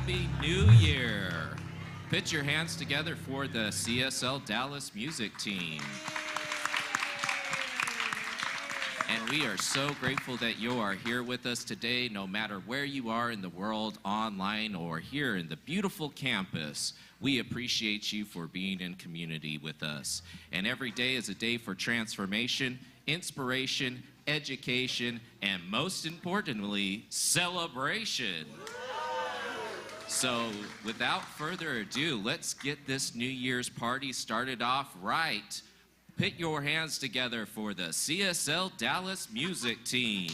Happy New Year. Put your hands together for the CSL Dallas music team. And we are so grateful that you are here with us today, no matter where you are in the world, online or here in the beautiful campus. We appreciate you for being in community with us. And every day is a day for transformation, inspiration, education, and most importantly, celebration. So without further ado, let's get this New Year's party started off right. Put your hands together for the CSL Dallas music team.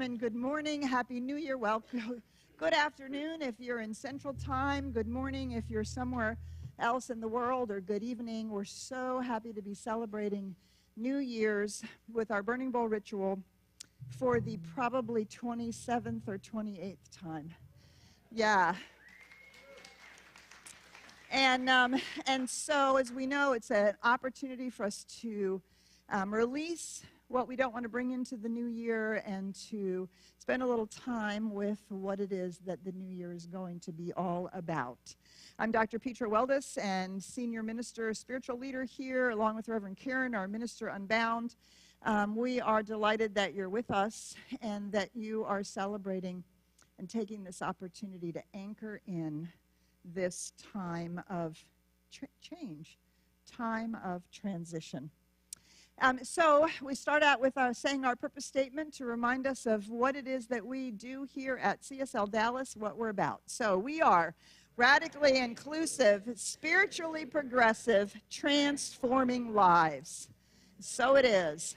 And good morning, Happy New Year, welcome. Good afternoon if you're in Central Time, good morning if you're somewhere else in the world, or good evening. We're so happy to be celebrating New Year's with our Burning Bowl ritual for the probably 27th or 28th time. Yeah. And so, as we know, it's an opportunity for us to release what we don't want to bring into the new year and to spend a little time with what it is that the new year is going to be all about. I'm Dr. Petra Weldis, and Senior Minister, Spiritual Leader here, along with Reverend Karen, our Minister Unbound. We are delighted that you're with us and that you are celebrating and taking this opportunity to anchor in this time of change, time of transition. So we start out with saying our purpose statement to remind us of what it is that we do here at CSL Dallas, what we're about. So we are Radically inclusive, spiritually progressive, transforming lives. So it is.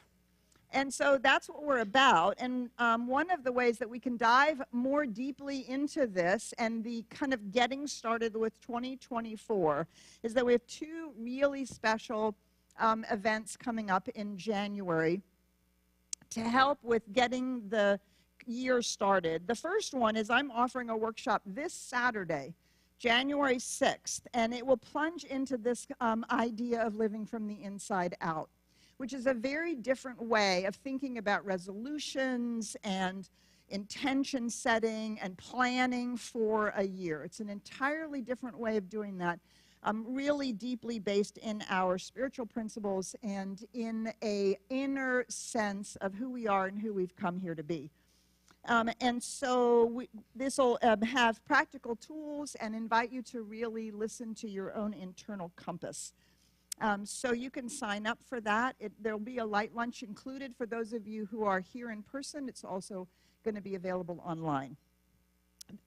And so that's what we're about. And one of the ways that we can dive more deeply into this and the kind of getting started with 2024 is that we have two really special events coming up in January to help with getting the year started. The first one is I'm offering a workshop this Saturday, January 6th, and it will plunge into this idea of living from the inside out, which is a very different way of thinking about resolutions and intention setting and planning for a year. It's an entirely different way of doing that, really deeply based in our spiritual principles and in an inner sense of who we are and who we've come here to be. And so this will have practical tools and invite you to really listen to your own internal compass. So you can sign up for that. There'll be a light lunch included for those of you who are here in person. It's also going to be available online.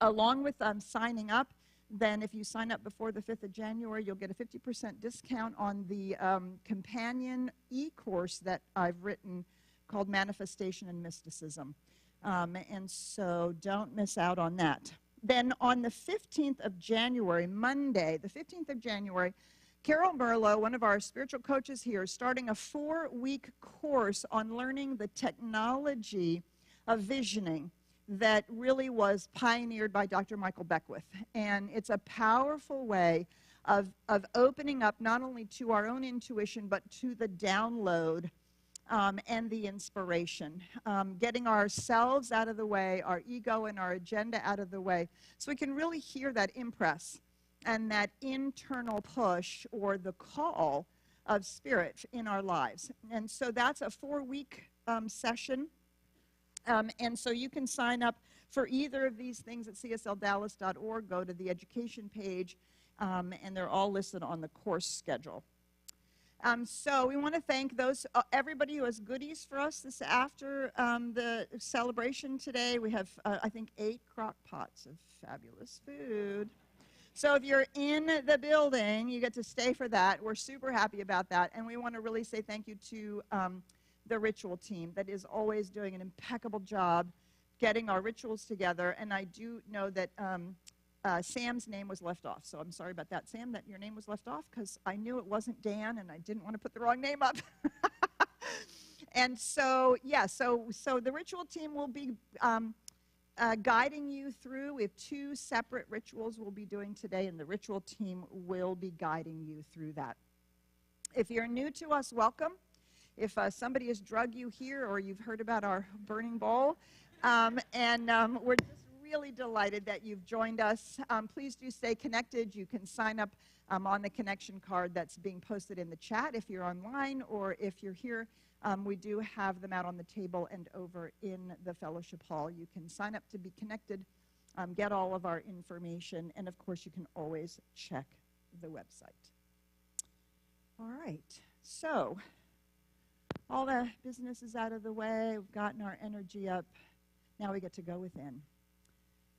Along with signing up, then if you sign up before the 5th of January, you'll get a 50% discount on the companion e-course that I've written called Manifestation and Mysticism. And so don't miss out on that. Then on the 15th of January, Monday, the 15th of January, Carol Merlo, one of our spiritual coaches here, is starting a 4-week course on learning the technology of visioning that really was pioneered by Dr. Michael Beckwith. And it's a powerful way of opening up not only to our own intuition, but to the download and the inspiration, getting ourselves out of the way, our ego and our agenda out of the way, so we can really hear that impress and that internal push or the call of spirit in our lives. And so that's a 4-week session. And so you can sign up for either of these things at csldallas.org, go to the education page, and they're all listed on the course schedule. So we want to thank everybody who has goodies for us this after the celebration today. We have, I think, 8 crock pots of fabulous food. So if you're in the building, you get to stay for that. We're super happy about that. And we want to really say thank you to the ritual team that is always doing an impeccable job getting our rituals together. And I do know that Sam's name was left off. So I'm sorry about that, Sam, that your name was left off, because I knew it wasn't Dan and I didn't want to put the wrong name up. And so, yeah, so the ritual team will be guiding you through. We have 2 separate rituals we'll be doing today, and the ritual team will be guiding you through that. If you're new to us, welcome. If somebody has drugged you here or you've heard about our burning bowl, we're just really delighted that you've joined us. Please do stay connected. You can sign up on the connection card that's being posted in the chat if you're online, or if you're here, we do have them out on the table and over in the fellowship hall. You can sign up to be connected, get all of our information, and of course you can always check the website. All right, so all the business is out of the way. We've gotten our energy up. Now we get to go within.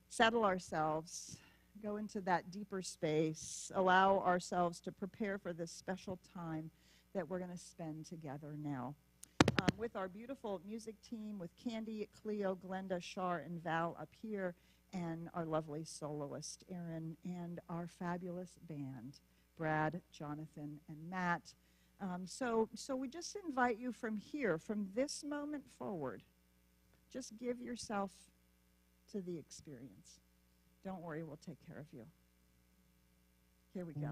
Settle ourselves, go into that deeper space, allow ourselves to prepare for this special time that we're going to spend together now. With our beautiful music team, with Candy, Cleo, Glenda, Shar, and Val up here, and our lovely soloist, Aaron, and our fabulous band, Brad, Jonathan, and Matt. So we just invite you from here, from this moment forward, just give yourself to the experience. Don't worry, we'll take care of you. Here we go.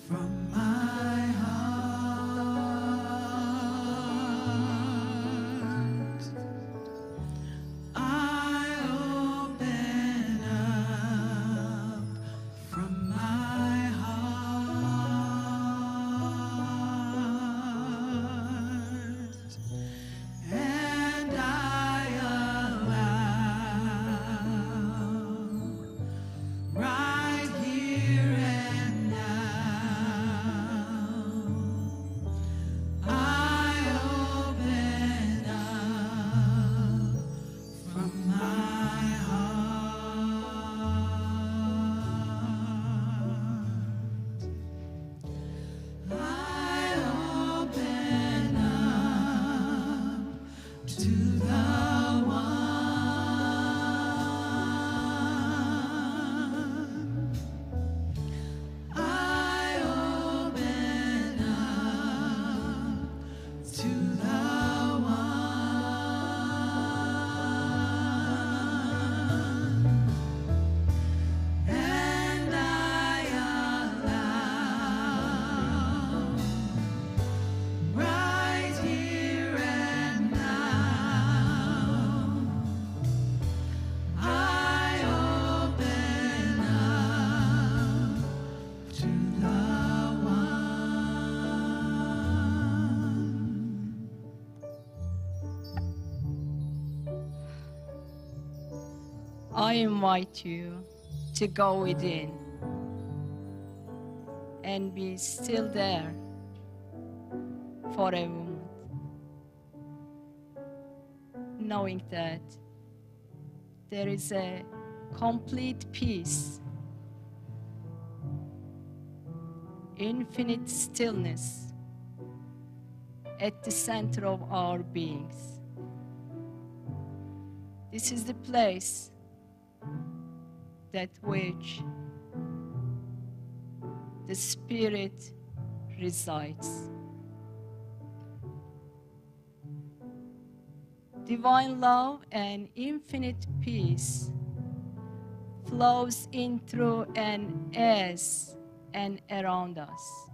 From my heart I invite you to go within and be still there for a moment, knowing that there is a complete peace, infinite stillness at the center of our beings. This is the place that which the Spirit resides. Divine love and infinite peace flows in through and as and around us.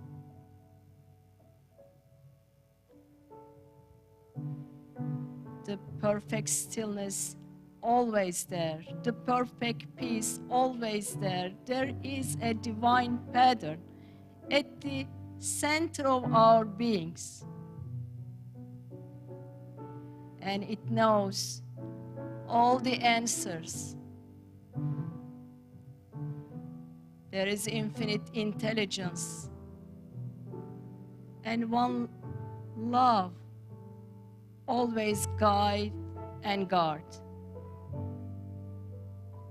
The perfect stillness always there, the perfect peace always there. There is a divine pattern at the center of our beings, and it knows all the answers. There is infinite intelligence and one love always guide and guard.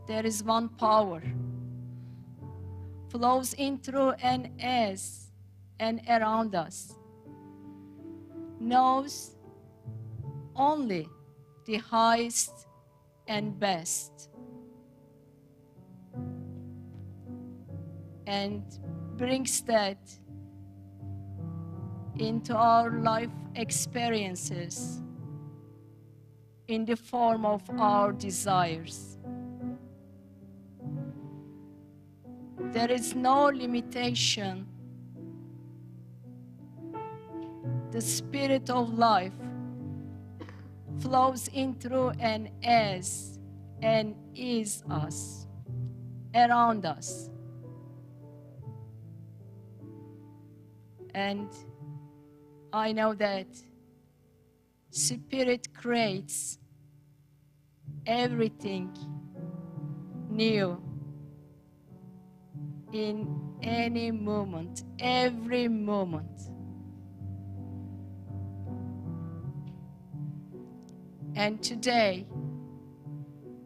There is one power flows in through and as and around us, knows only the highest and best, and brings that into our life experiences in the form of our desires. There is no limitation. The Spirit of life flows in through and as and is us, around us. And I know that Spirit creates everything new in any moment, every moment. And today,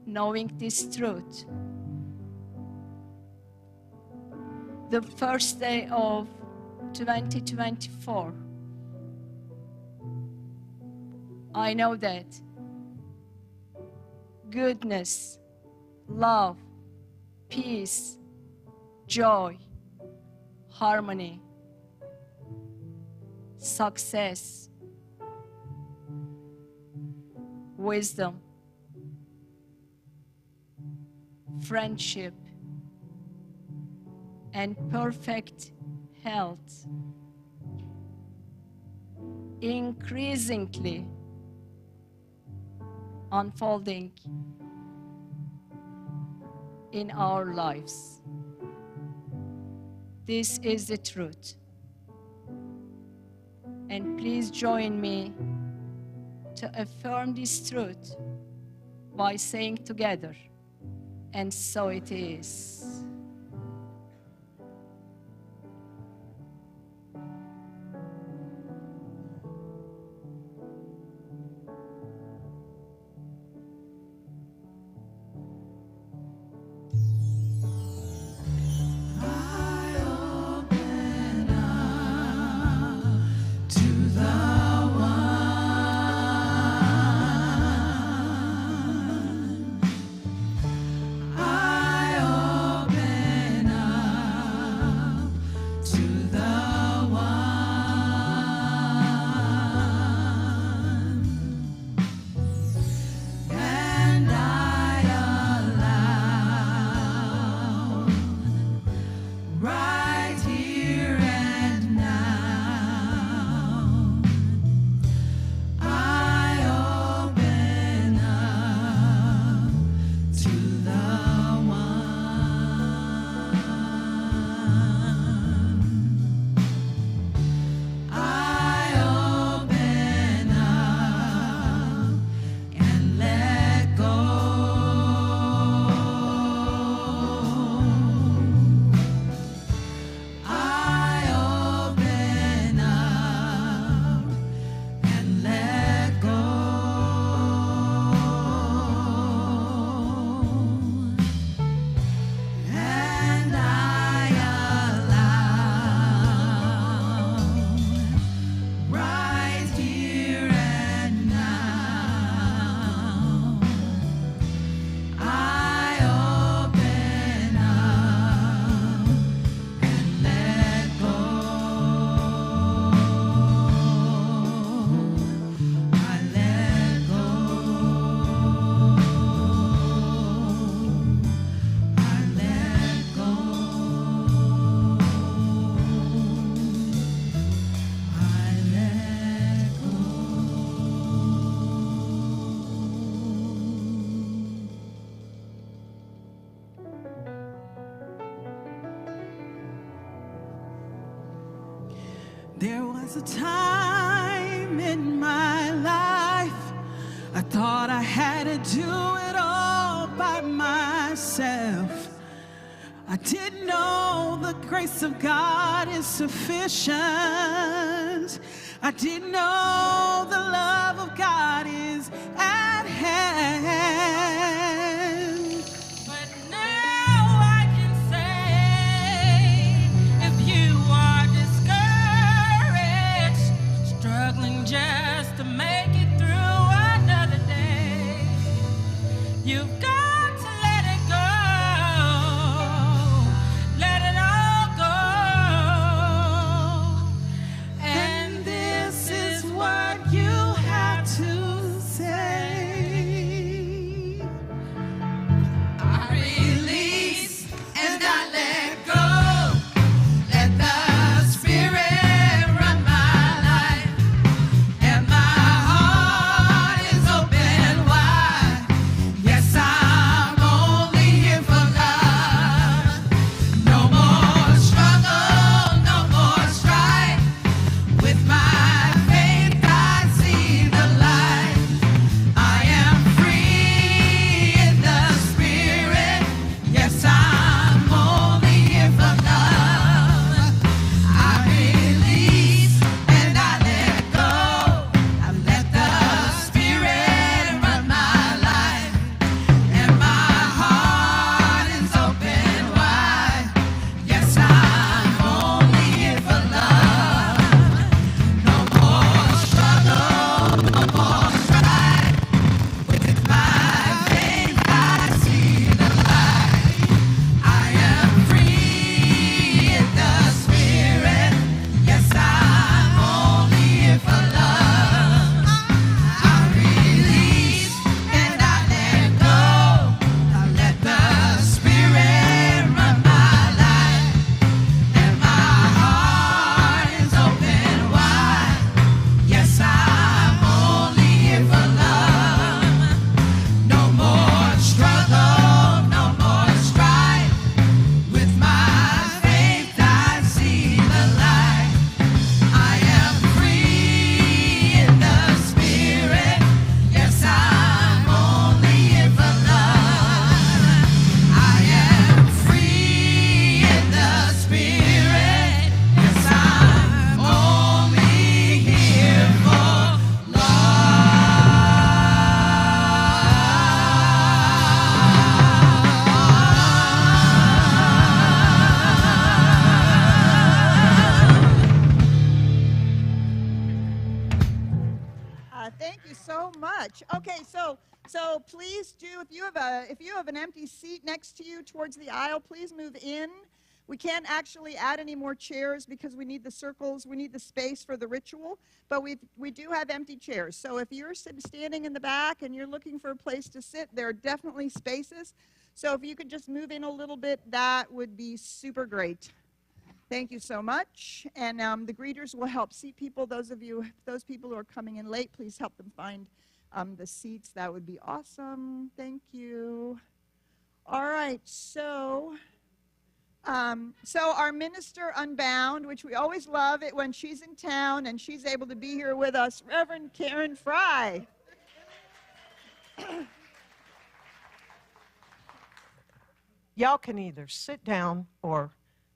knowing this truth, the first day of 2024, I know that goodness, love, peace, joy, harmony, success, wisdom, friendship, and perfect health increasingly unfolding in our lives. This is the truth. And please join me to affirm this truth by saying together, and so it is. I There was a time in my life I thought I had to do it all by myself. I didn't know the grace of God is sufficient. I didn't know the love of God is at hand. But now I can say, if you are discouraged, struggling just to make it through another day, you've got to let it go. Let it all go. And this is what you have to say. I release and I let go. Let the Spirit run my life. And my heart is open wide. Yes, I'm only here for love. No more struggle, no more strife. With my faith, I see the light. I am free in the Spirit. Yes, I'm only here for love. I release and I let go. I let the Spirit run my life. And my heart is open wide. Yes, I'm only here for love. No more struggle, no more strife. With my faith, I see the light. I am free in the Spirit. Yes, I'm only here for love. I release and I let go. I let the Spirit run my life. And my heart is open wide. Yes, I'm only here for love. No more struggle, no more strife. With my faith, I see the light. I am free in the Spirit. Yes, I'm only here for love. I am free in the Spirit. Yes, I'm only here for Thank you so much. Okay, so please do, if you have an empty seat next to you towards the aisle, please move in. We can't actually add any more chairs because we need the circles, we need the space for the ritual, but we do have empty chairs. So if you're standing in the back and you're looking for a place to sit, there are definitely spaces. So if you could just move in a little bit, that would be super great. Thank you so much. And the greeters will help seat people. Those people who are coming in late, please help them find the seats. That would be awesome. Thank you. All right, so our minister Unbound, which we always love it when she's in town and she's able to be here with us, Reverend Karen Fry. Y'all can either sit down or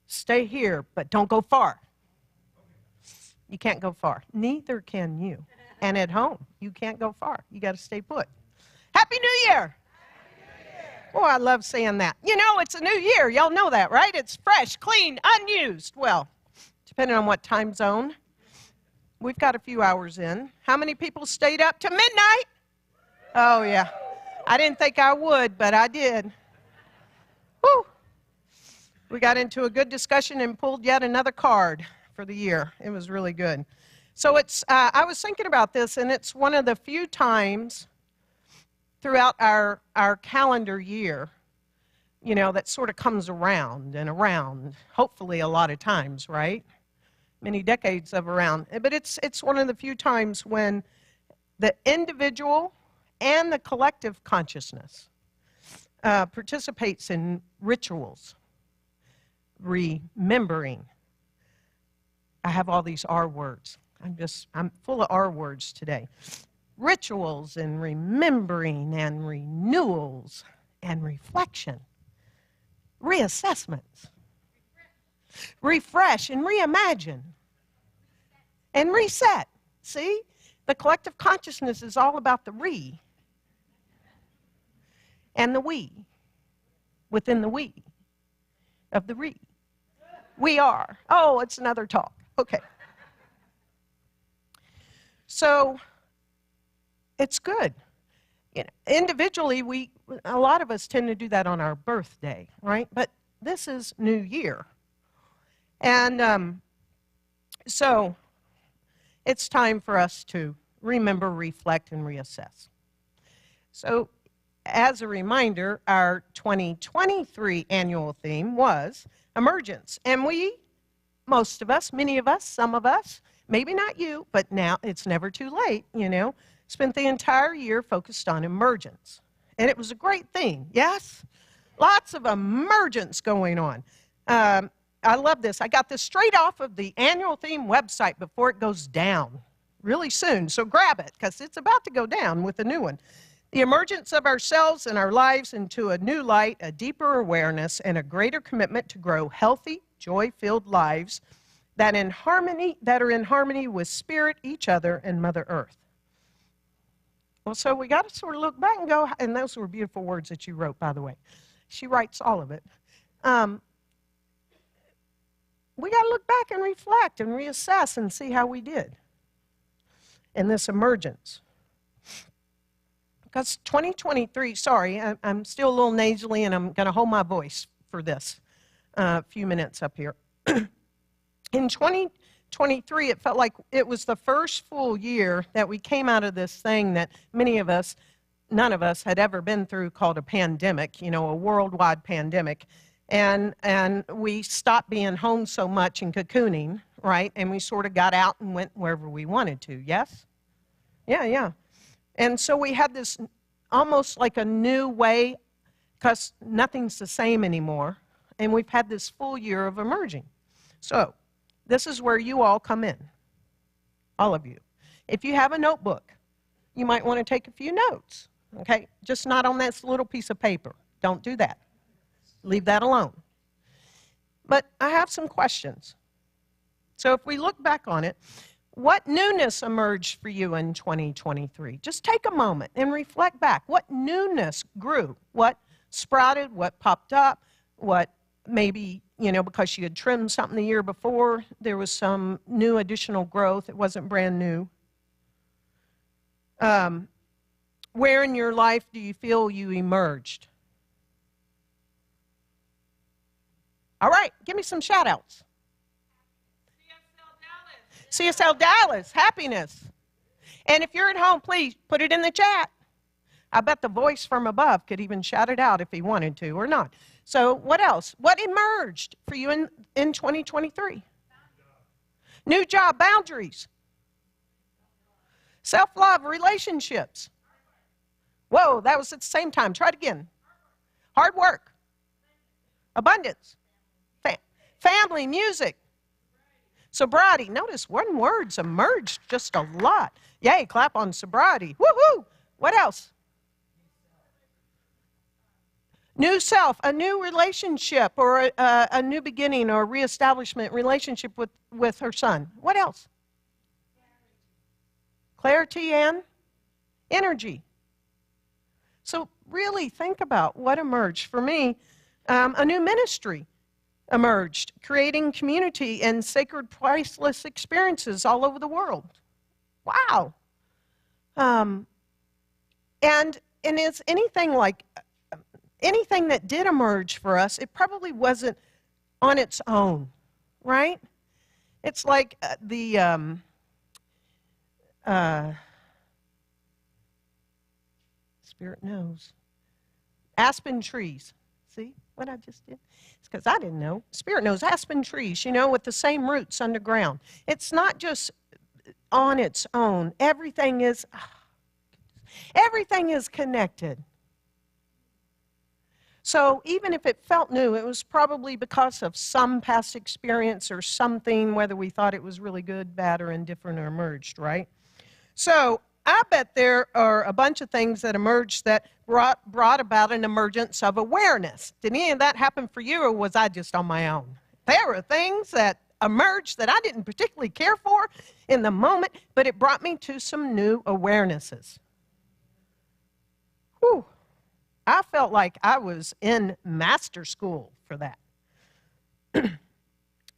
stay here, but don't go far. You can't go far. Neither can you. And at home, you can't go far. You got to stay put. Happy New Year! Oh, I love saying that. You know, it's a new year. Y'all know that, right? It's fresh, clean, unused. Well, depending on what time zone. We've got a few hours in. How many people stayed up to midnight? Oh, yeah. I didn't think I would, but I did. Whew. We got into a good discussion and pulled yet another card for the year. It was really good. So I was thinking about this, and it's one of the few times throughout our calendar year, you know, that sort of comes around and around, hopefully a lot of times, right? Many decades of around. But it's one of the few times when the individual and the collective consciousness participates in rituals, remembering I have all these R words. I'm full of R words today. Rituals and remembering and renewals and reflection. Reassessments. Refresh and reimagine. And reset. See? The collective consciousness is all about the re and the we within the we of the re. We are. Oh, it's another talk. Okay. So it's good. You know, individually, a lot of us tend to do that on our birthday, right? But this is New Year. And so it's time for us to remember, reflect, and reassess. So as a reminder, our 2023 annual theme was emergence. And most of us, many of us, some of us, maybe not you, but now it's never too late, you know, spent the entire year focused on emergence. And it was a great theme, yes? Lots of emergence going on. I love this. I got this straight off of the annual theme website before it goes down really soon. So grab it, because it's about to go down with a new one. The emergence of ourselves and our lives into a new light, a deeper awareness, and a greater commitment to grow healthy, joy-filled lives that are in harmony with Spirit, each other, and Mother Earth. Well, so we got to sort of look back and go, and those were beautiful words that you wrote, by the way. She writes all of it. We got to look back and reflect and reassess and see how we did in this emergence. Because 2023, sorry, I'm still a little nasally, and I'm going to hold my voice for this few minutes up here. In 2023, it felt like it was the first full year that we came out of this thing that many of us, none of us had ever been through, called a pandemic, you know, a worldwide pandemic. And we stopped being home so much and cocooning, right? And we sort of got out and went wherever we wanted to, yes? Yeah. And so we had this almost like a new way, because nothing's the same anymore. And we've had this full year of emerging. So this is where you all come in, all of you. If you have a notebook, you might want to take a few notes, okay? Just not on this little piece of paper. Don't do that. Leave that alone. But I have some questions. So if we look back on it, what newness emerged for you in 2023? Just take a moment and reflect back. What newness grew? What sprouted? What popped up? What maybe, you know, because you had trimmed something the year before, there was some new additional growth. It wasn't brand new. Where in your life do you feel you emerged? All right, give me some shout-outs. CSL Dallas, happiness. And if you're at home, please put it in the chat. I bet the voice from above could even shout it out if he wanted to or not. So what else? What emerged for you in 2023? New job, boundaries. Self-love, relationships. Whoa, that was at the same time. Try it again. Hard work. Abundance. Family, music. Sobriety. Notice one word's emerged just a lot. Yay, clap on sobriety. Woohoo! What else? New self, a new relationship, or a new beginning, or reestablishment relationship with her son. What else? Clarity and energy. So really think about what emerged. For me, a new ministry emerged, creating community and sacred, priceless experiences all over the world. Wow. And it's anything that did emerge for us, it probably wasn't on its own, right? It's like Spirit knows. Aspen trees. See what I just did? It's because I didn't know. Spirit knows aspen trees, you know, with the same roots underground. It's not just on its own. Everything is connected. So even if it felt new, it was probably because of some past experience or something, whether we thought it was really good, bad, or indifferent, or emerged, right? So I bet there are a bunch of things that emerged that brought about an emergence of awareness. Did any of that happen for you, or was I just on my own? There were things that emerged that I didn't particularly care for in the moment, but it brought me to some new awarenesses. Whew. I felt like I was in master school for that.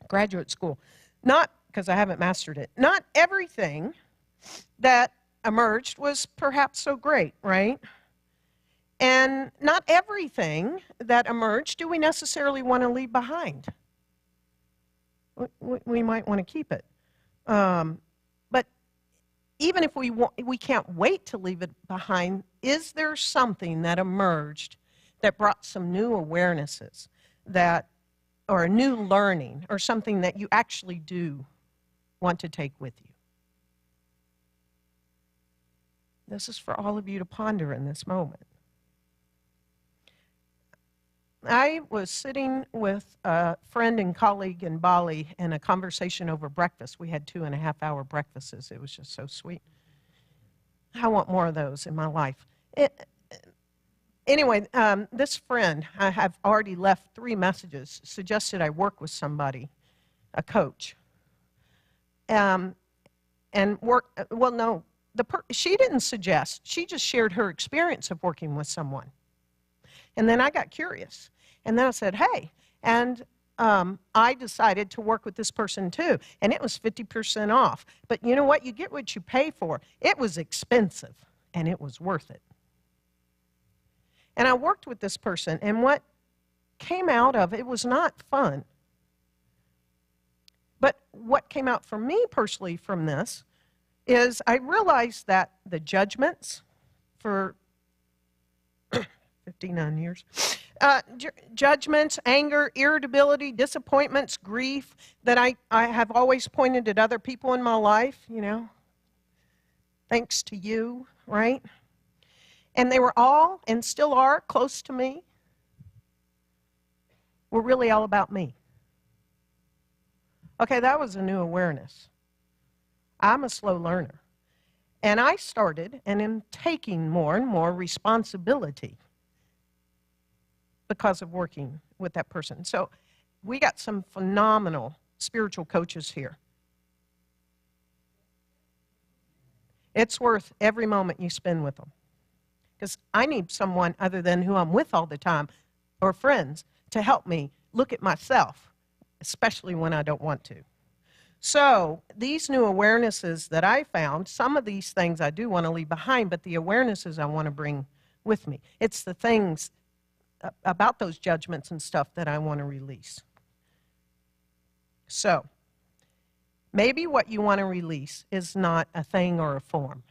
Graduate school. Not because I haven't mastered it. Not everything that emerged was perhaps so great, right? And not everything that emerged do we necessarily want to leave behind. We might want to keep it. But even if we can't wait to leave it behind, is there something that emerged that brought some new awarenesses or a new learning or something that you actually do want to take with you? This is for all of you to ponder in this moment. I was sitting with a friend and colleague in Bali in a conversation over breakfast. We had 2.5-hour breakfasts. It was just so sweet. I want more of those in my life. Anyway, this friend, I have already left 3 messages, suggested I work with somebody, a coach. She didn't suggest. She just shared her experience of working with someone. And then I got curious. And then I said, hey. And I decided to work with this person too. And it was 50% off. But you know what? You get what you pay for. It was expensive, and it was worth it. And I worked with this person, and what came out of it was not fun. But what came out for me personally from this is I realized that the judgments for 59 years. Judgments, anger, irritability, disappointments, grief that I have always pointed at other people in my life, thanks to you, right? And they were all, and still are, close to me, were really all about me. Okay, that was a new awareness. I'm a slow learner. And I started and am taking more and more responsibility because of working with that person. So we got some phenomenal spiritual coaches here. It's worth every moment you spend with them. Because I need someone other than who I'm with all the time, or friends, to help me look at myself, especially when I don't want to. So these new awarenesses that I found, some of these things I do want to leave behind, but the awarenesses I want to bring with me. It's the things about those judgments and stuff that I want to release. So maybe what you want to release is not a thing or a form.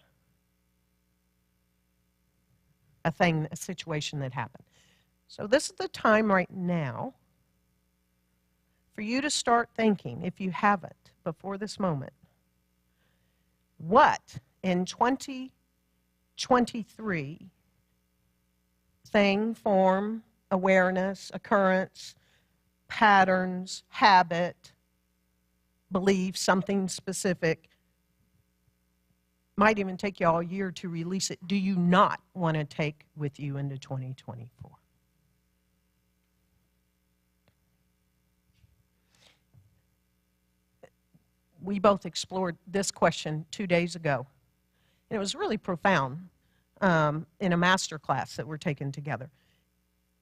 A situation that happened. So this is the time right now for you to start thinking, if you haven't before this moment, what in 2023 thing, form, awareness, occurrence, patterns, habit, belief, something specific, might even take you all year to release it, do you not want to take with you into 2024? We both explored this question 2 days ago. And it was really profound in a master class that we're taking together.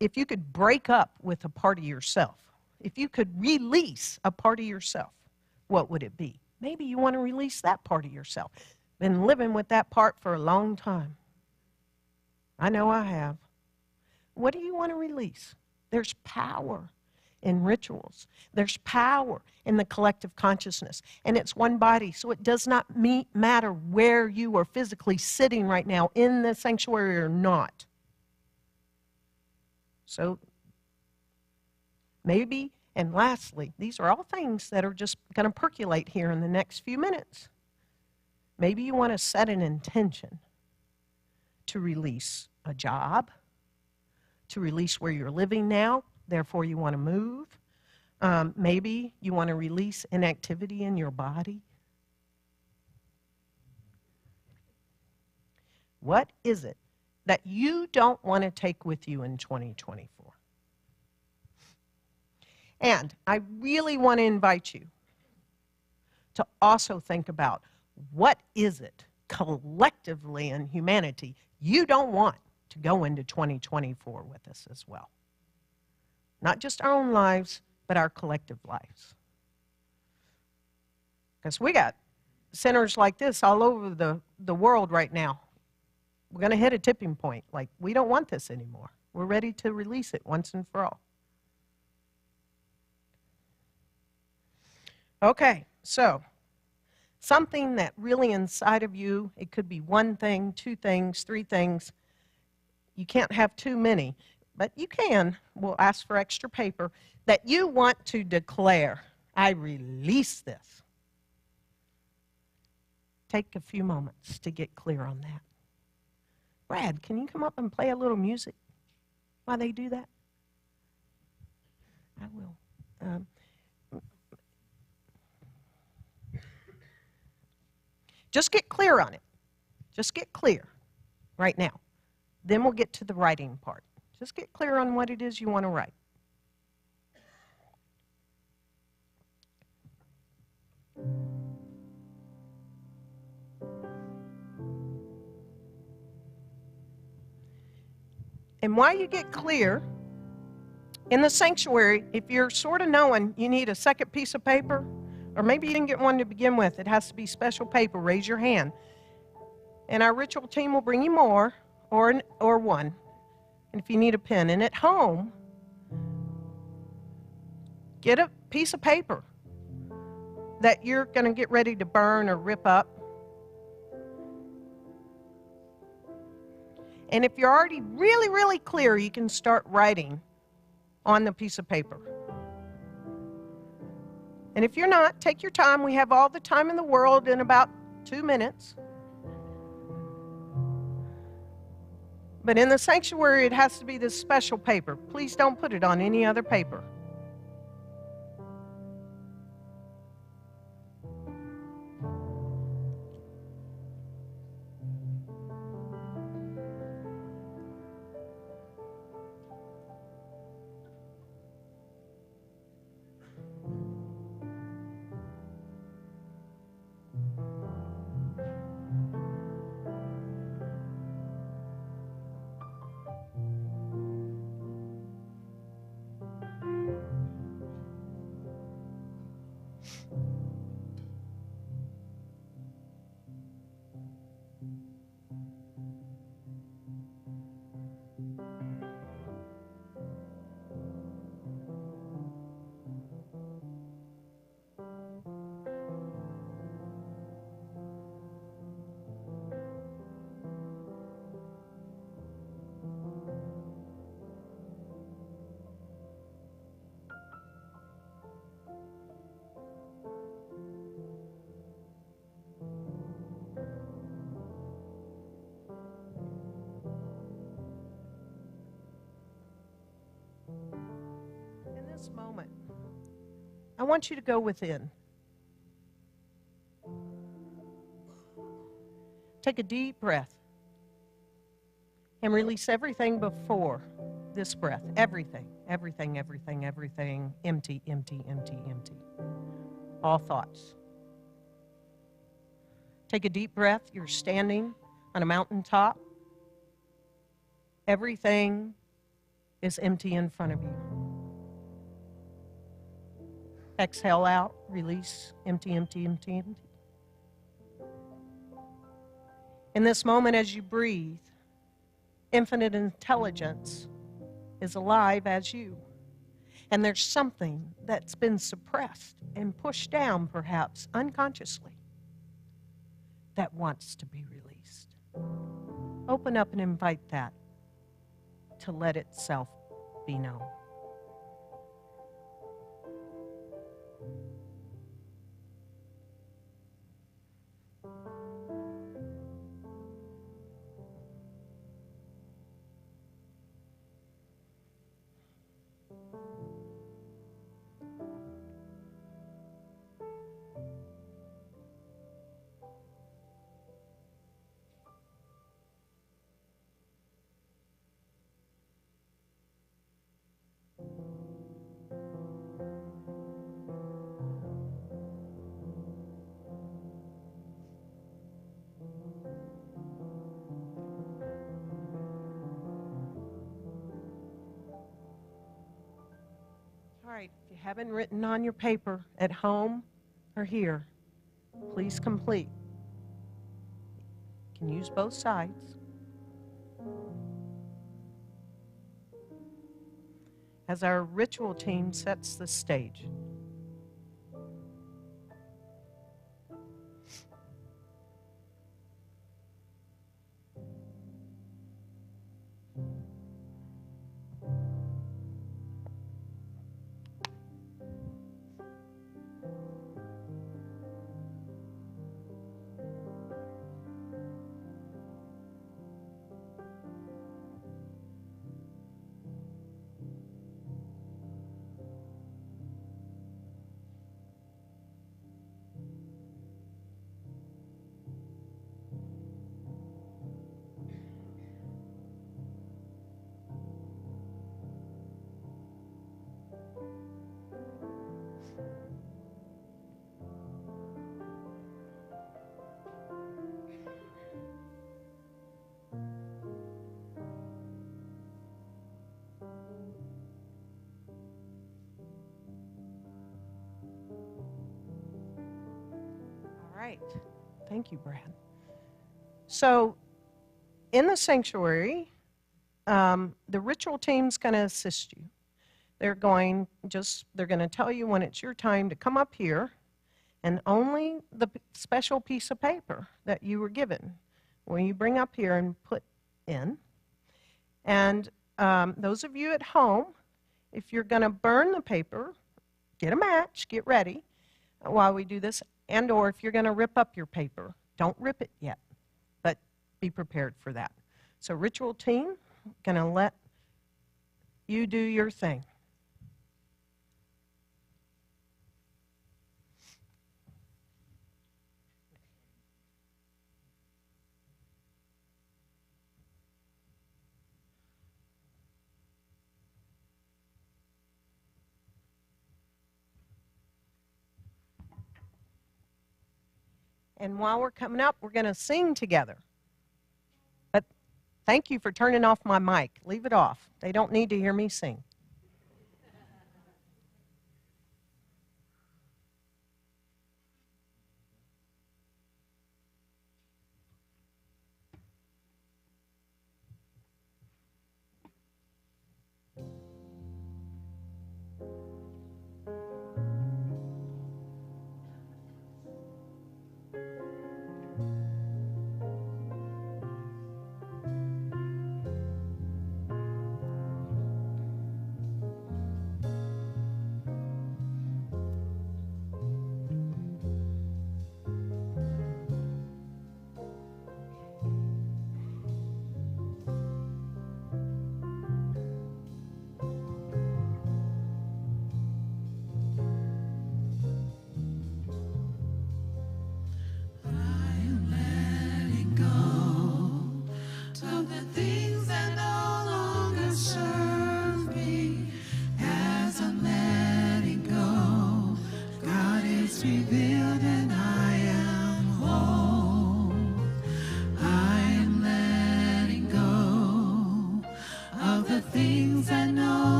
If you could break up with a part of yourself, if you could release a part of yourself, what would it be? Maybe you want to release that part of yourself. Been living with that part for a long time. I know I have. What do you want to release? There's power in rituals. There's power in the collective consciousness. And it's one body, so it does not matter where you are physically sitting right now, in the sanctuary or not. So maybe, and lastly, these are all things that are just going to percolate here in the next few minutes. Maybe you want to set an intention to release a job, to release where you're living now, therefore you want to move. Maybe you want to release inactivity in your body. What is it that you don't want to take with you in 2024? And I really want to invite you to also think about, what is it collectively in humanity you don't want to go into 2024 with us as well? Not just our own lives, but our collective lives. Because we got centers like this all over the world right now. We're going to hit a tipping point. Like, we don't want this anymore. We're ready to release it once and for all. Okay, so something that really inside of you, it could be one thing, two things, three things. You can't have too many, but you can. We'll ask for extra paper that you want to declare, I release this. Take a few moments to get clear on that. Brad, can you come up and play a little music while they do that? I will. Just get clear on it. Just get clear right now. Then we'll get to the writing part. Just get clear on what it is you want to write. And while you get clear, in the sanctuary, if you're sort of knowing you need a second piece of paper, or maybe you didn't get one to begin with, it has to be special paper, raise your hand. And our ritual team will bring you more, or one, and if you need a pen. And at home, get a piece of paper that you're going to get ready to burn or rip up. And if you're already really, really clear, you can start writing on the piece of paper. And if you're not, take your time. We have all the time in the world in about 2 minutes. But in the sanctuary, it has to be this special paper. Please don't put it on any other paper. This moment, I want you to go within. Take a deep breath and release everything before this breath. Everything, everything, everything, everything. Empty, empty, empty, empty. All thoughts. Take a deep breath. You're standing on a mountaintop. Everything is empty in front of you. Exhale out, release, empty, empty, empty, empty. In this moment, as you breathe, infinite intelligence is alive as you. And there's something that's been suppressed and pushed down, perhaps unconsciously, that wants to be released. Open up and invite that to let itself be known. haven't written on your paper at home or here, please complete. You can use both sides. As our ritual team sets the stage. Right. Thank you, Brad. So in the sanctuary, the ritual team's going to assist you. They're going to tell you when it's your time to come up here, and only the special piece of paper that you were given will you bring up here and put in. And those of you at home, if you're going to burn the paper, get a match, get ready while we do this. And or if you're going to rip up your paper, don't rip it yet, but be prepared for that. So ritual team, going to let you do your thing. And while we're coming up, we're going to sing together. But thank you for turning off my mic. Leave it off. They don't need to hear me sing.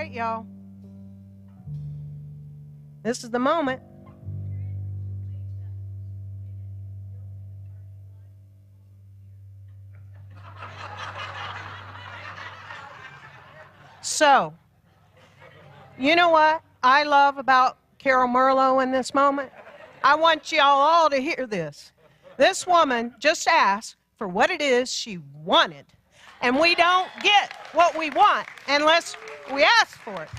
right, y'all. This is the moment. So, you know what I love about Carol Merlo in this moment? I want y'all all to hear this. This woman just asked for what it is she wanted. And we don't get what we want unless we ask for it.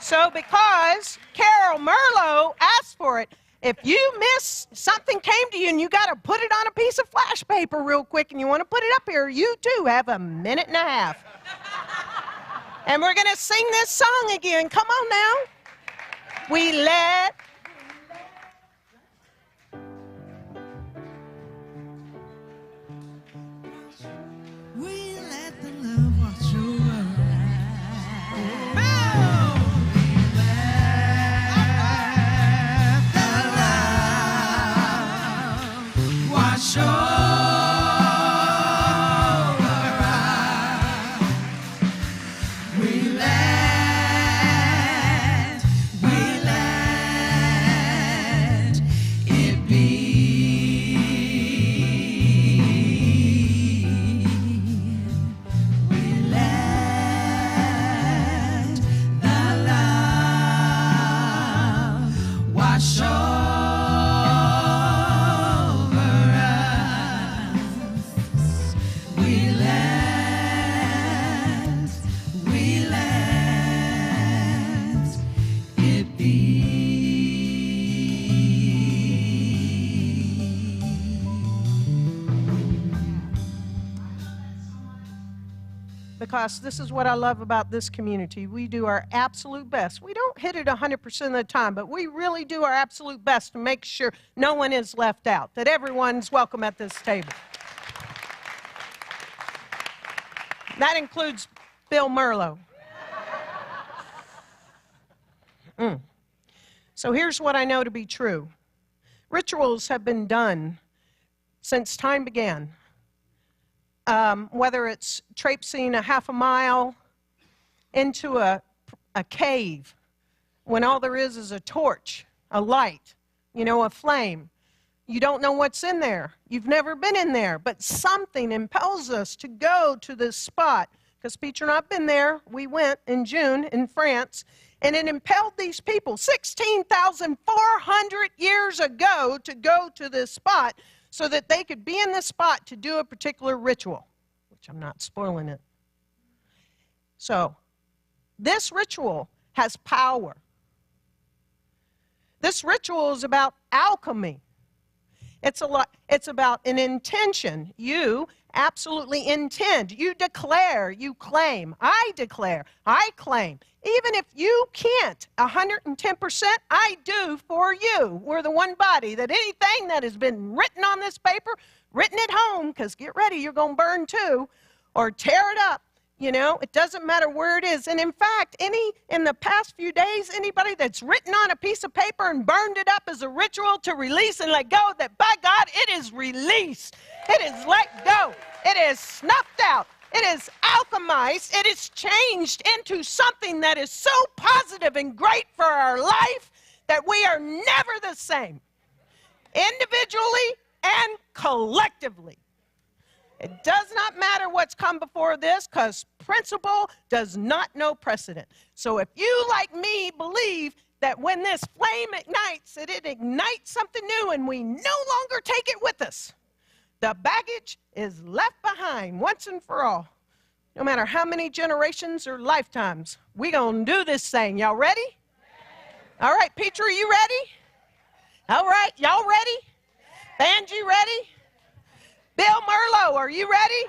So because Carol Merlo asked for it, if you miss, something came to you and you got to put it on a piece of flash paper real quick and you want to put it up here, you too have a minute and a half. And we're going to sing this song again. Come on now. We let the love wash over. Wash over. Because this is what I love about this community. We do our absolute best. We don't hit it 100% of the time, but we really do our absolute best to make sure no one is left out, that everyone's welcome at this table. That includes Bill Merlo. So here's what I know to be true. Rituals have been done since time began. Whether it's traipsing a half a mile into a cave when all there is a torch, a light, a flame. You don't know what's in there. You've never been in there, but something impels us to go to this spot. Because Peter and I have been there. We went in June in France, and it impelled these people 16,400 years ago to go to this spot so that they could be in this spot to do a particular ritual, which I'm not spoiling it. So, this ritual has power. This ritual is about alchemy. It's about an intention. You absolutely intend. You declare, you claim. I declare, I claim. Even if you can't 110%, I do for you. We're the one body that anything that has been written on this paper, written at home, because get ready, you're going to burn too, or tear it up. It doesn't matter where it is. And in fact, in the past few days, anybody that's written on a piece of paper and burned it up as a ritual to release and let go, that by God, it is released. It is let go. It is snuffed out. It is alchemized. It is changed into something that is so positive and great for our life that we are never the same, individually and collectively. It does not matter what's come before this, because principle does not know precedent. So if you, like me, believe that when this flame ignites, that it ignites something new and we no longer take it with us, the baggage is left behind once and for all. No matter how many generations or lifetimes, we're going to do this thing. Y'all ready? All right, Peter, are you ready? All right, y'all ready? Band, you ready? Bill Merlo, are you ready?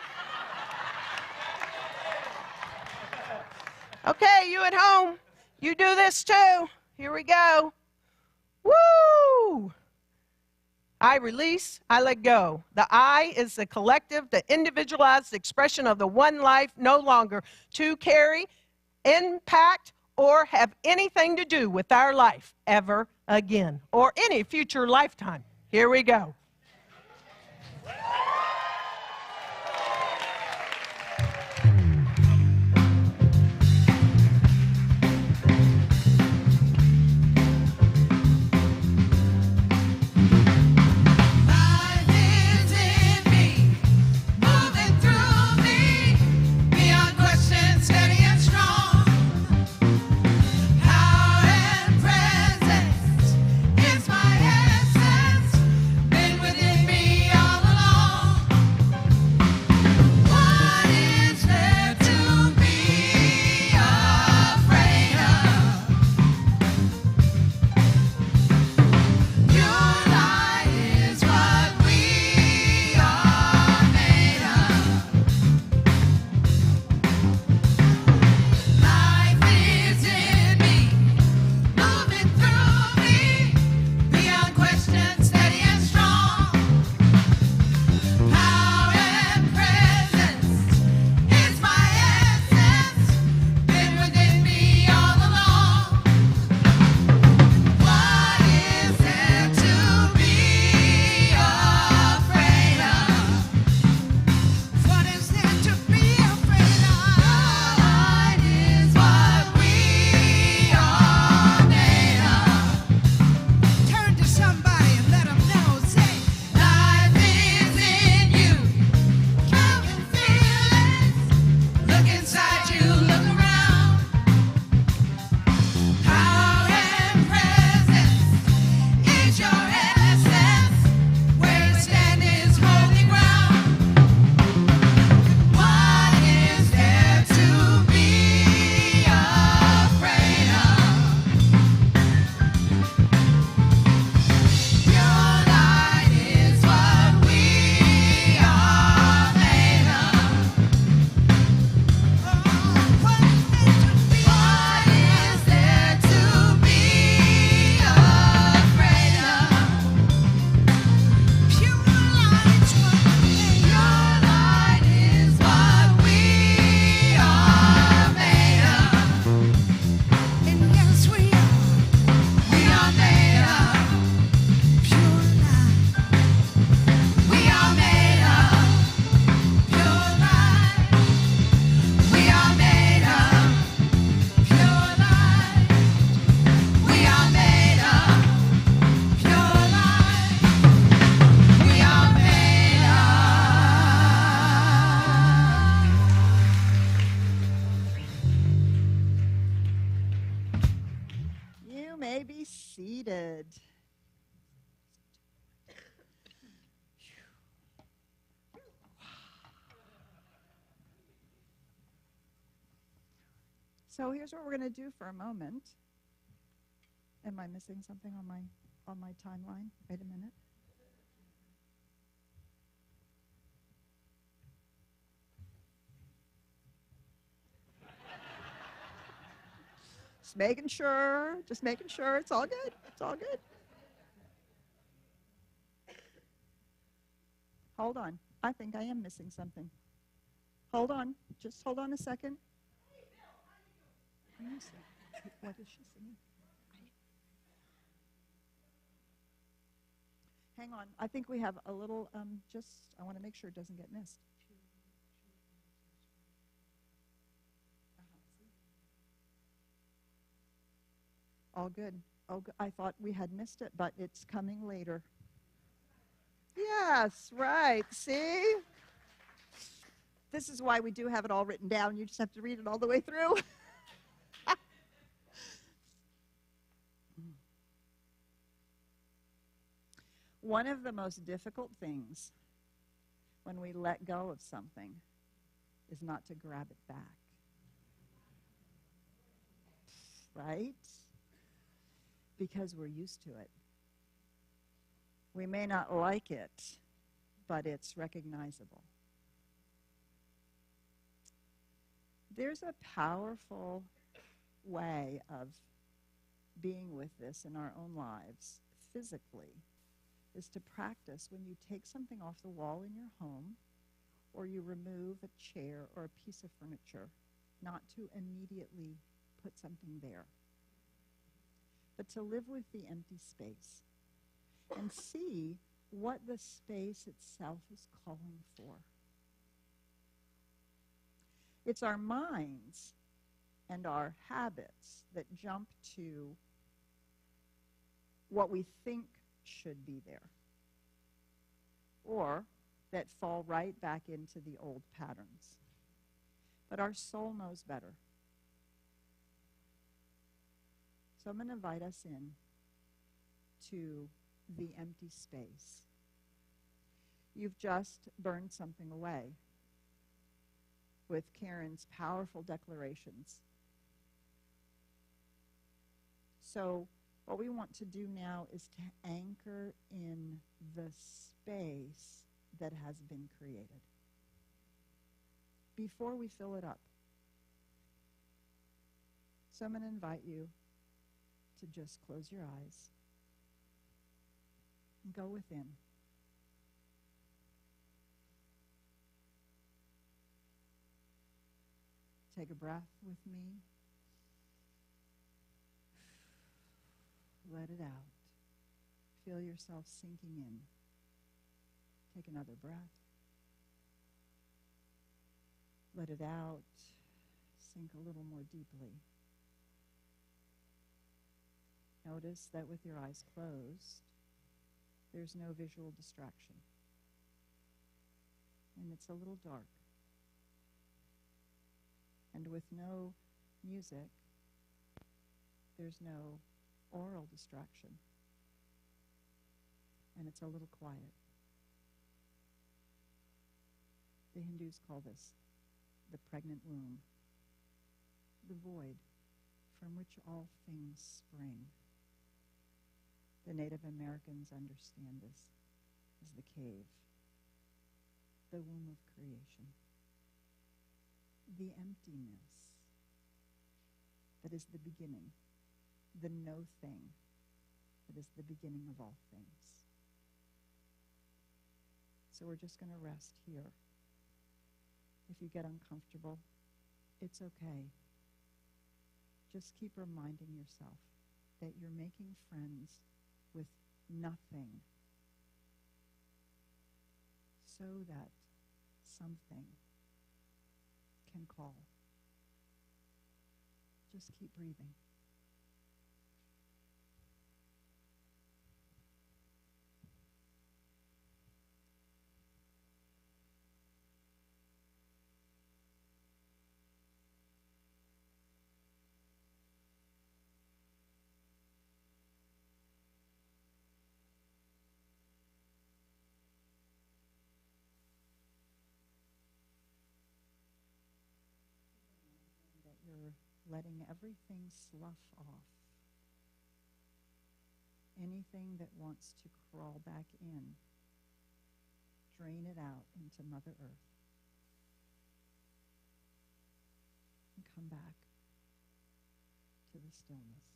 Okay, you at home, you do this too. Here we go. Woo! I release, I let go. The I is the collective, the individualized expression of the one life, no longer to carry, impact, or have anything to do with our life ever again, or any future lifetime. Here we go. seated. So here's what we're going to do for a moment. Am I missing something on my timeline? Wait a minute. Just making sure. It's all good. It's all good. Hold on. I think I am missing something. Hold on. Just hold on a second. What is she singing? Hang on. I think we have a little, I want to make sure it doesn't get missed. All good. Oh, I thought we had missed it, but it's coming later. Yes, right. See? This is why we do have it all written down. You just have to read it all the way through. One of the most difficult things when we let go of something is not to grab it back. Right? Because we're used to it. We may not like it, but it's recognizable. There's a powerful way of being with this in our own lives physically, is to practice when you take something off the wall in your home or you remove a chair or a piece of furniture, not to immediately put something there, but to live with the empty space and see what the space itself is calling for. It's our minds and our habits that jump to what we think should be there, or that fall right back into the old patterns. But our soul knows better. So I'm going to invite us in to the empty space. You've just burned something away with Karen's powerful declarations. So what we want to do now is to anchor in the space that has been created before we fill it up. So I'm going to invite you to just close your eyes and go within. Take a breath with me. Let it out. Feel yourself sinking in. Take another breath. Let it out. Sink a little more deeply. Notice that with your eyes closed, there's no visual distraction. And it's a little dark. And with no music, there's no oral distraction. And it's a little quiet. The Hindus call this the pregnant womb, the void from which all things spring. The Native Americans understand this as the cave, the womb of creation, the emptiness that is the beginning, the no thing that is the beginning of all things. So we're just going to rest here. If you get uncomfortable, it's okay. Just keep reminding yourself that you're making friends with nothing so that something can call. Just keep breathing. you're letting everything slough off. Anything that wants to crawl back in, drain it out into Mother Earth. And come back to the stillness.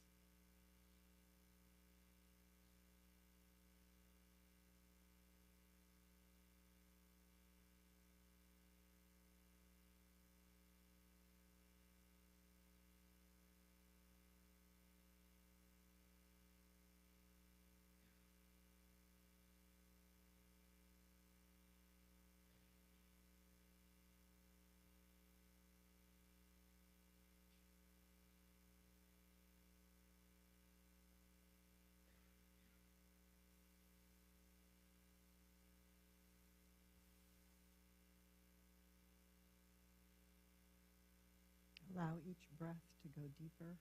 Allow each breath to go deeper.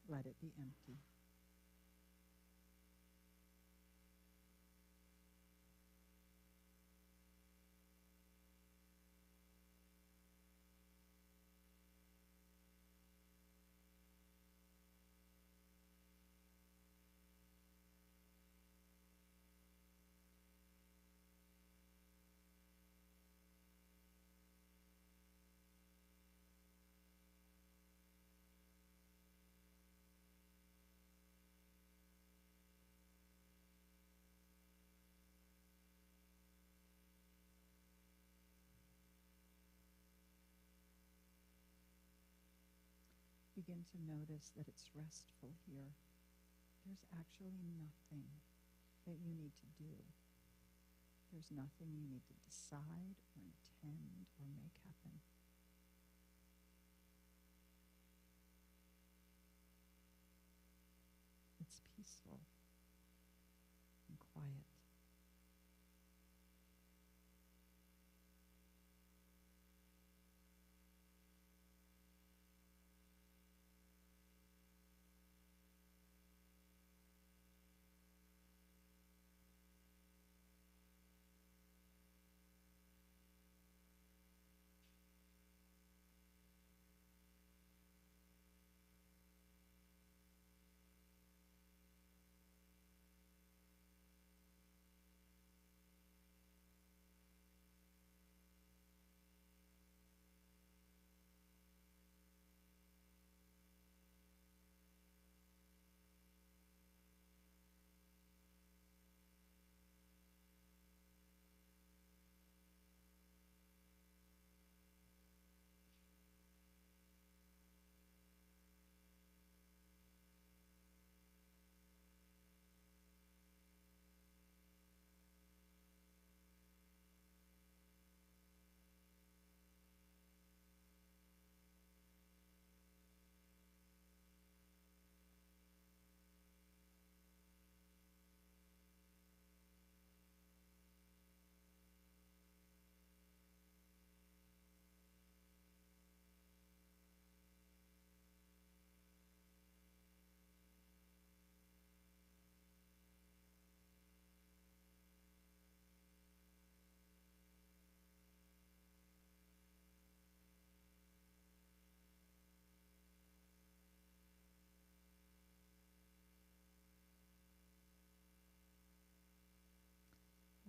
Let it be empty. Begin to notice that it's restful here. There's actually nothing that you need to do. There's nothing you need to decide or intend or make happen. It's peaceful and quiet.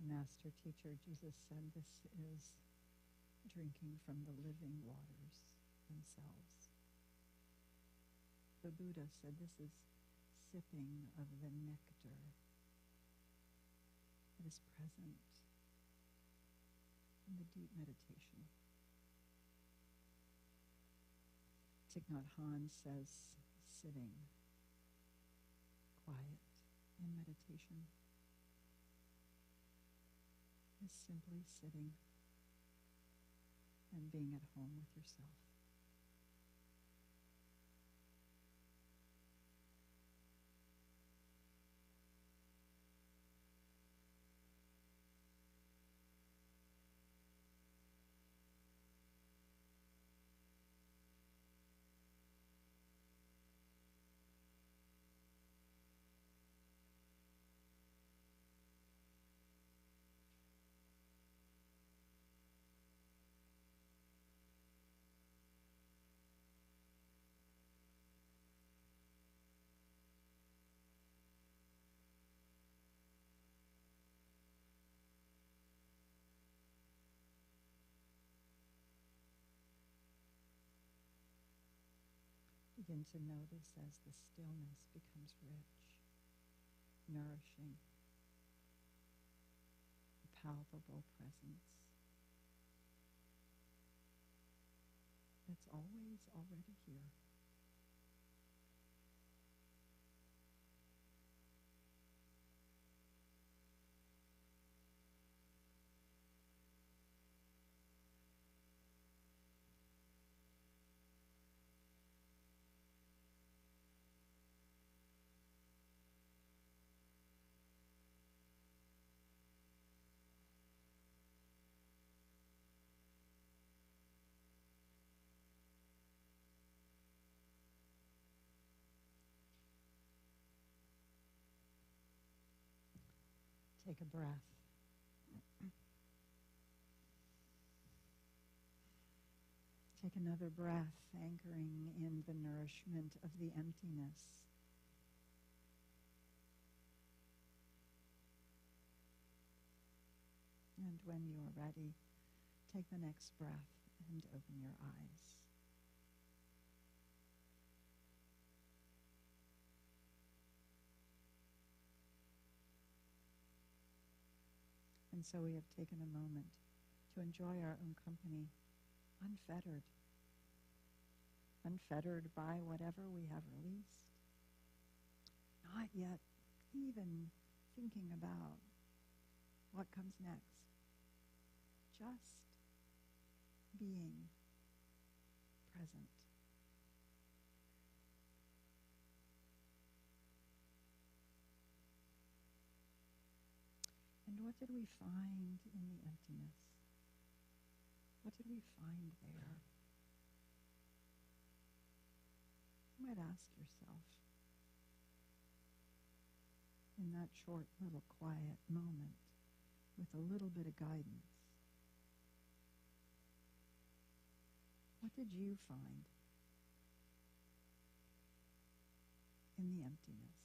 The master teacher, Jesus, said this is drinking from the living waters themselves. The Buddha said this is sipping of the nectar that is present in the deep meditation. Thich Nhat Hanh says sitting, quiet in meditation is simply sitting and being at home with yourself. begin to notice as the stillness becomes rich, nourishing, a palpable presence. It's always already here. Take a breath. Take another breath, anchoring in the nourishment of the emptiness. And when you are ready, take the next breath and open your eyes. And so we have taken a moment to enjoy our own company, unfettered. Unfettered by whatever we have released. Not yet even thinking about what comes next. Just being present. And what did we find in the emptiness? What did we find there? You might ask yourself in that short little quiet moment with a little bit of guidance. What did you find in the emptiness?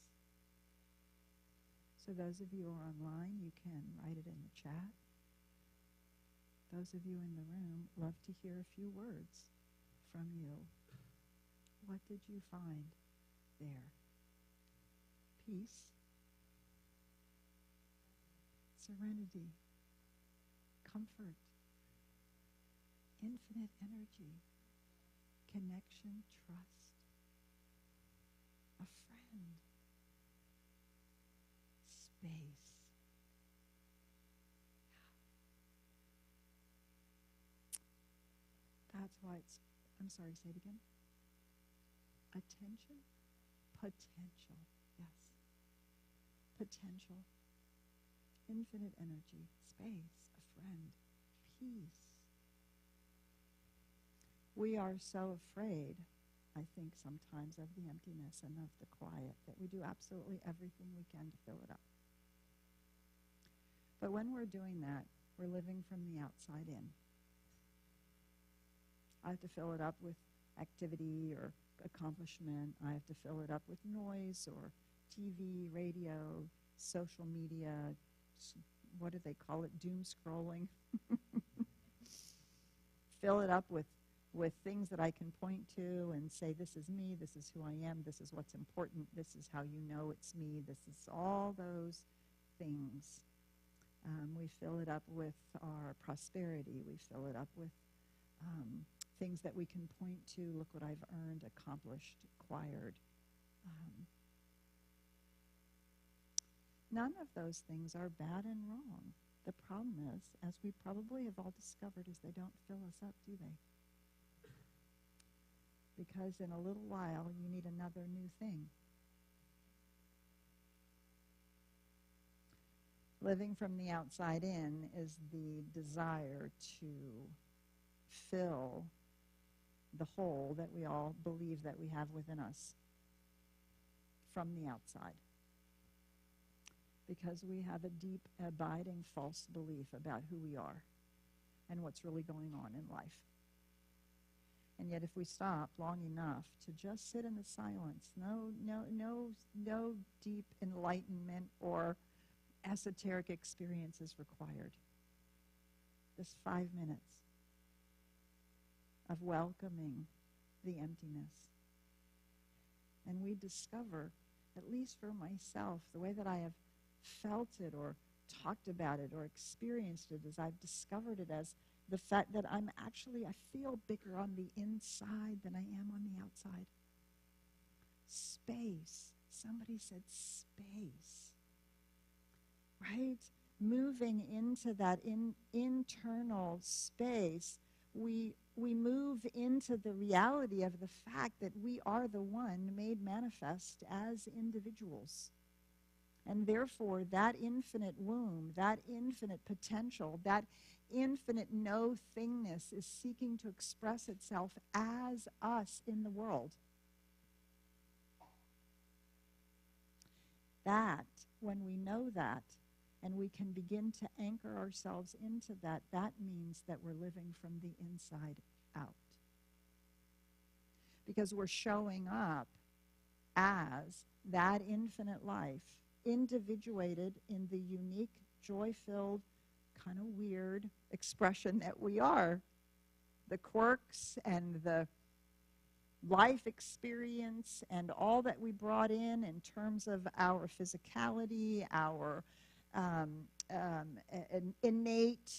So those of you who are online, you can write it in the chat. Those of you in the room, love to hear a few words from you. What did you find there? Peace, serenity, comfort, infinite energy, connection, trust, a friend, space. That's why it's, I'm sorry, say it again. Attention? Potential, yes. Potential. Infinite energy, space, a friend, peace. We are so afraid, I think, sometimes of the emptiness and of the quiet that we do absolutely everything we can to fill it up. But when we're doing that, we're living from the outside in. I have to fill it up with activity or accomplishment. I have to fill it up with noise or TV, radio, social media, what do they call it, doom scrolling. Fill it up with things that I can point to and say, this is me, this is who I am, this is what's important, this is how you know it's me, this is all those things. We fill it up with our prosperity. We fill it up with things that we can point to. Look what I've earned, accomplished, acquired. None of those things are bad and wrong. The problem is, as we probably have all discovered, is they don't fill us up, do they? Because in a little while, you need another new thing. Living from the outside in is the desire to fill the hole that we all believe that we have within us from the outside. Because we have a deep, abiding false belief about who we are and what's really going on in life. And yet if we stop long enough to just sit in the silence, no deep enlightenment or esoteric experience is required. Just 5 minutes of welcoming the emptiness and we discover, at least for myself, the way that I have felt it or talked about it or experienced it is I've discovered it as the fact that I feel bigger on the inside than I am on the outside. Space. Somebody said space. Right? Moving into that internal space, we move into the reality of the fact that we are the one made manifest as individuals. And therefore, that infinite womb, that infinite potential, that infinite no-thingness is seeking to express itself as us in the world. That, when we know that, and we can begin to anchor ourselves into that, that means that we're living from the inside out. Because we're showing up as that infinite life, individuated in the unique, joy-filled, kind of weird expression that we are. The quirks and the life experience and all that we brought in terms of our physicality, our innate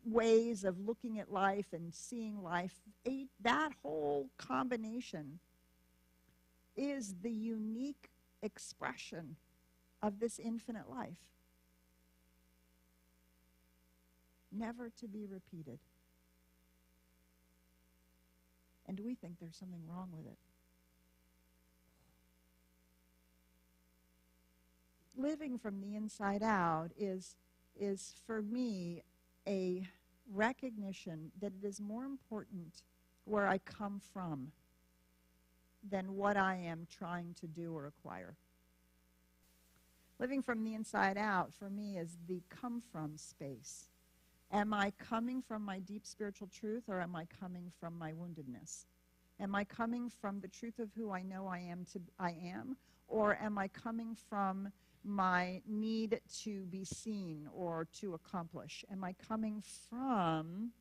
ways of looking at life and seeing life, that whole combination is the unique expression of this infinite life, never to be repeated. And we think there's something wrong with it. Living from the inside out is for me a recognition that it is more important where I come from than what I am trying to do or acquire. Living from the inside out, for me, is the come from space. Am I coming from my deep spiritual truth, or am I coming from my woundedness? Am I coming from the truth of who I know I am, or am I coming from my need to be seen or to accomplish? Am I coming from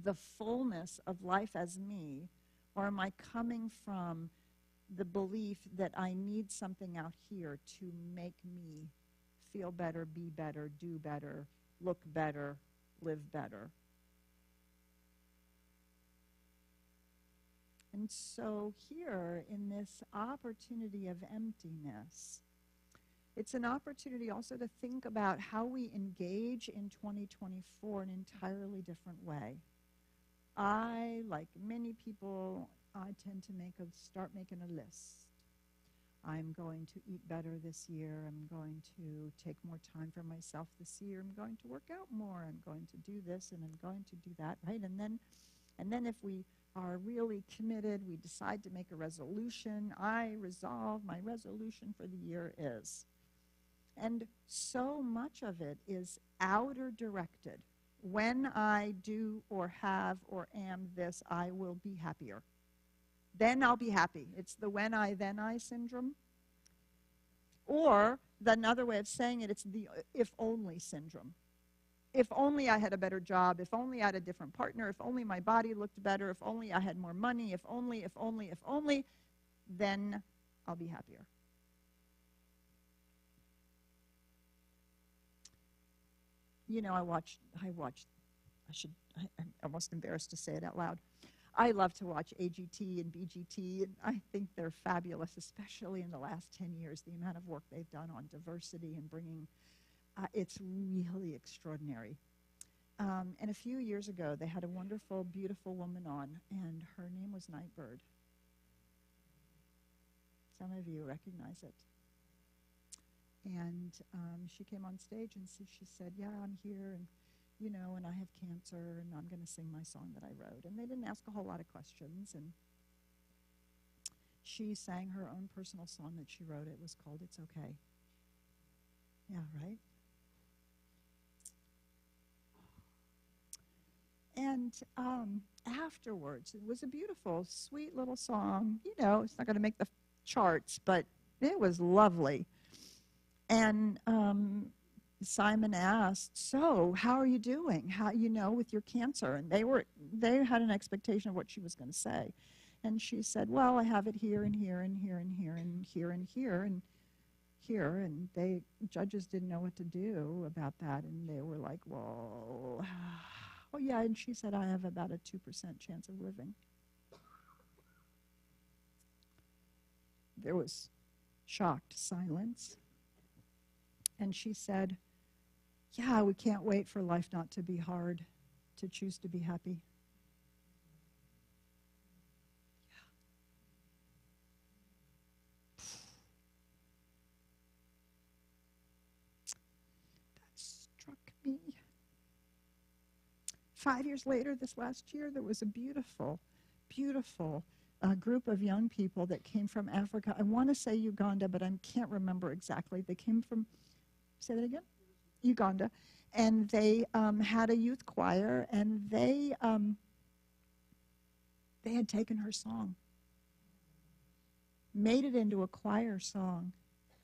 the fullness of life as me, or am I coming from the belief that I need something out here to make me feel better, be better, do better, look better, live better? And so here, in this opportunity of emptiness, it's an opportunity also to think about how we engage in 2024 in an entirely different way. I, like many people, I tend to start making a list. I'm going to eat better this year. I'm going to take more time for myself this year. I'm going to work out more. I'm going to do this and I'm going to do that, right? And then if we are really committed, we decide to make a resolution. I resolve, my resolution for the year is. And so much of it is outer directed. When I do or have or am this, I will be happier. Then I'll be happy. It's the when I, then I syndrome. Or another way of saying it, it's the if only syndrome. If only I had a better job, if only I had a different partner, if only my body looked better, if only I had more money, if only, then I'll be happier. You know, I'm almost embarrassed to say it out loud. I love to watch AGT and BGT, and I think they're fabulous, especially in the last 10 years, the amount of work they've done on diversity and bringing, it's really extraordinary. And a few years ago, they had a wonderful, beautiful woman on, and her name was Nightbird. Some of you recognize it. And she came on stage and she said, yeah, I'm here, and you know, and I have cancer, and I'm going to sing my song that I wrote. And they didn't ask a whole lot of questions, and she sang her own personal song that she wrote. It was called It's Okay. Yeah, right? And afterwards, it was a beautiful, sweet little song. You know, it's not going to make the charts, but it was lovely. And Simon asked, so how are you doing? How, you know, with your cancer? And they had an expectation of what she was going to say. And she said, well, I have it here and here and here and here and here and here and here. And judges didn't know what to do about that. And they were like, well, oh yeah. And she said, I have about a 2% chance of living. There was shocked silence. And she said, yeah, we can't wait for life not to be hard, to choose to be happy. That struck me. 5 years later, this last year, there was a beautiful, beautiful group of young people that came from Africa. I want to say Uganda, but I can't remember exactly. They came from, say that again? Uganda. And they had a youth choir, and they had taken her song, made it into a choir song.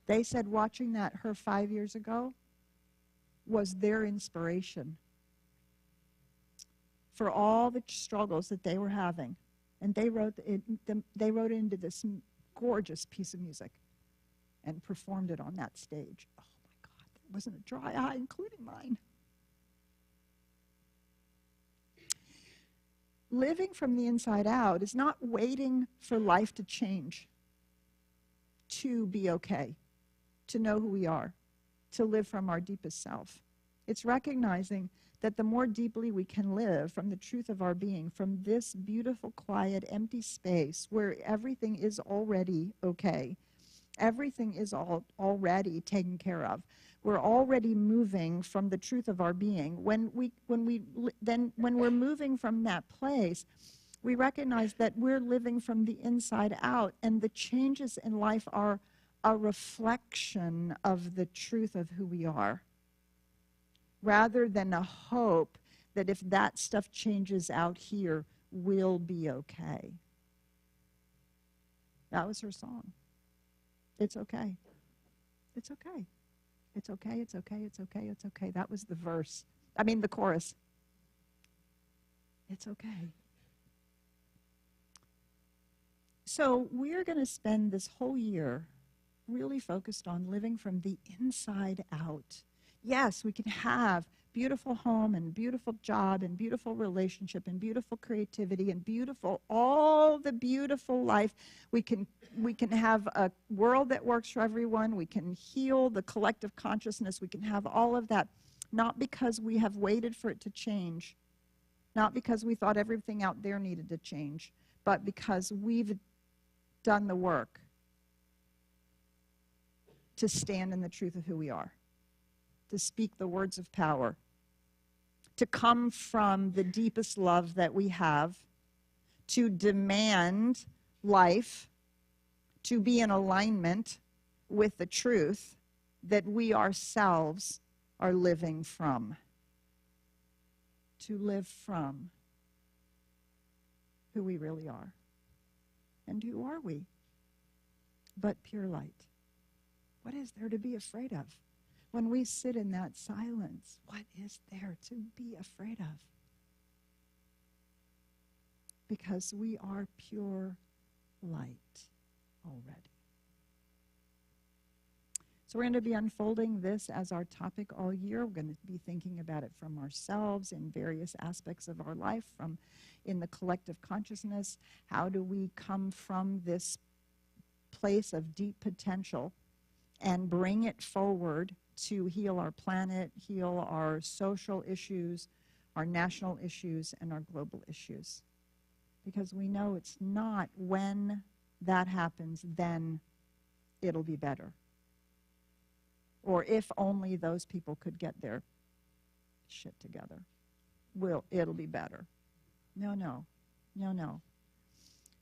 They said watching that her 5 years ago was their inspiration for all the struggles that they were having. And they wrote it into this gorgeous piece of music and performed it on that stage. Oh my God, there wasn't a dry eye, including mine. Living from the inside out is not waiting for life to change, to be okay, to know who we are, to live from our deepest self. It's recognizing that the more deeply we can live from the truth of our being, from this beautiful, quiet, empty space where everything is already okay, everything is already taken care of. We're already moving from the truth of our being. When we're moving from that place, we recognize that we're living from the inside out, and the changes in life are a reflection of the truth of who we are, rather than a hope that if that stuff changes out here, we'll be okay. That was her song. It's okay. It's okay. It's okay, it's okay, it's okay, it's okay. That was the chorus. It's okay. So we're going to spend this whole year really focused on living from the inside out. Yes, we can have beautiful home and beautiful job and beautiful relationship and beautiful creativity and all the beautiful life. We can have a world that works for everyone. We can heal the collective consciousness. We can have all of that, not because we have waited for it to change, not because we thought everything out there needed to change, but because we've done the work to stand in the truth of who we are, to speak the words of power, to come from the deepest love that we have, to demand life, to be in alignment with the truth that we ourselves are living from. To live from who we really are. And who are we? But pure light. What is there to be afraid of? When we sit in that silence, what is there to be afraid of? Because we are pure light already. So we're going to be unfolding this as our topic all year. We're going to be thinking about it from ourselves in various aspects of our life, from in the collective consciousness. How do we come from this place of deep potential and bring it forward to heal our planet, heal our social issues, our national issues, and our global issues? Because we know it's not when that happens, then it'll be better. Or if only those people could get their shit together, it'll be better. No.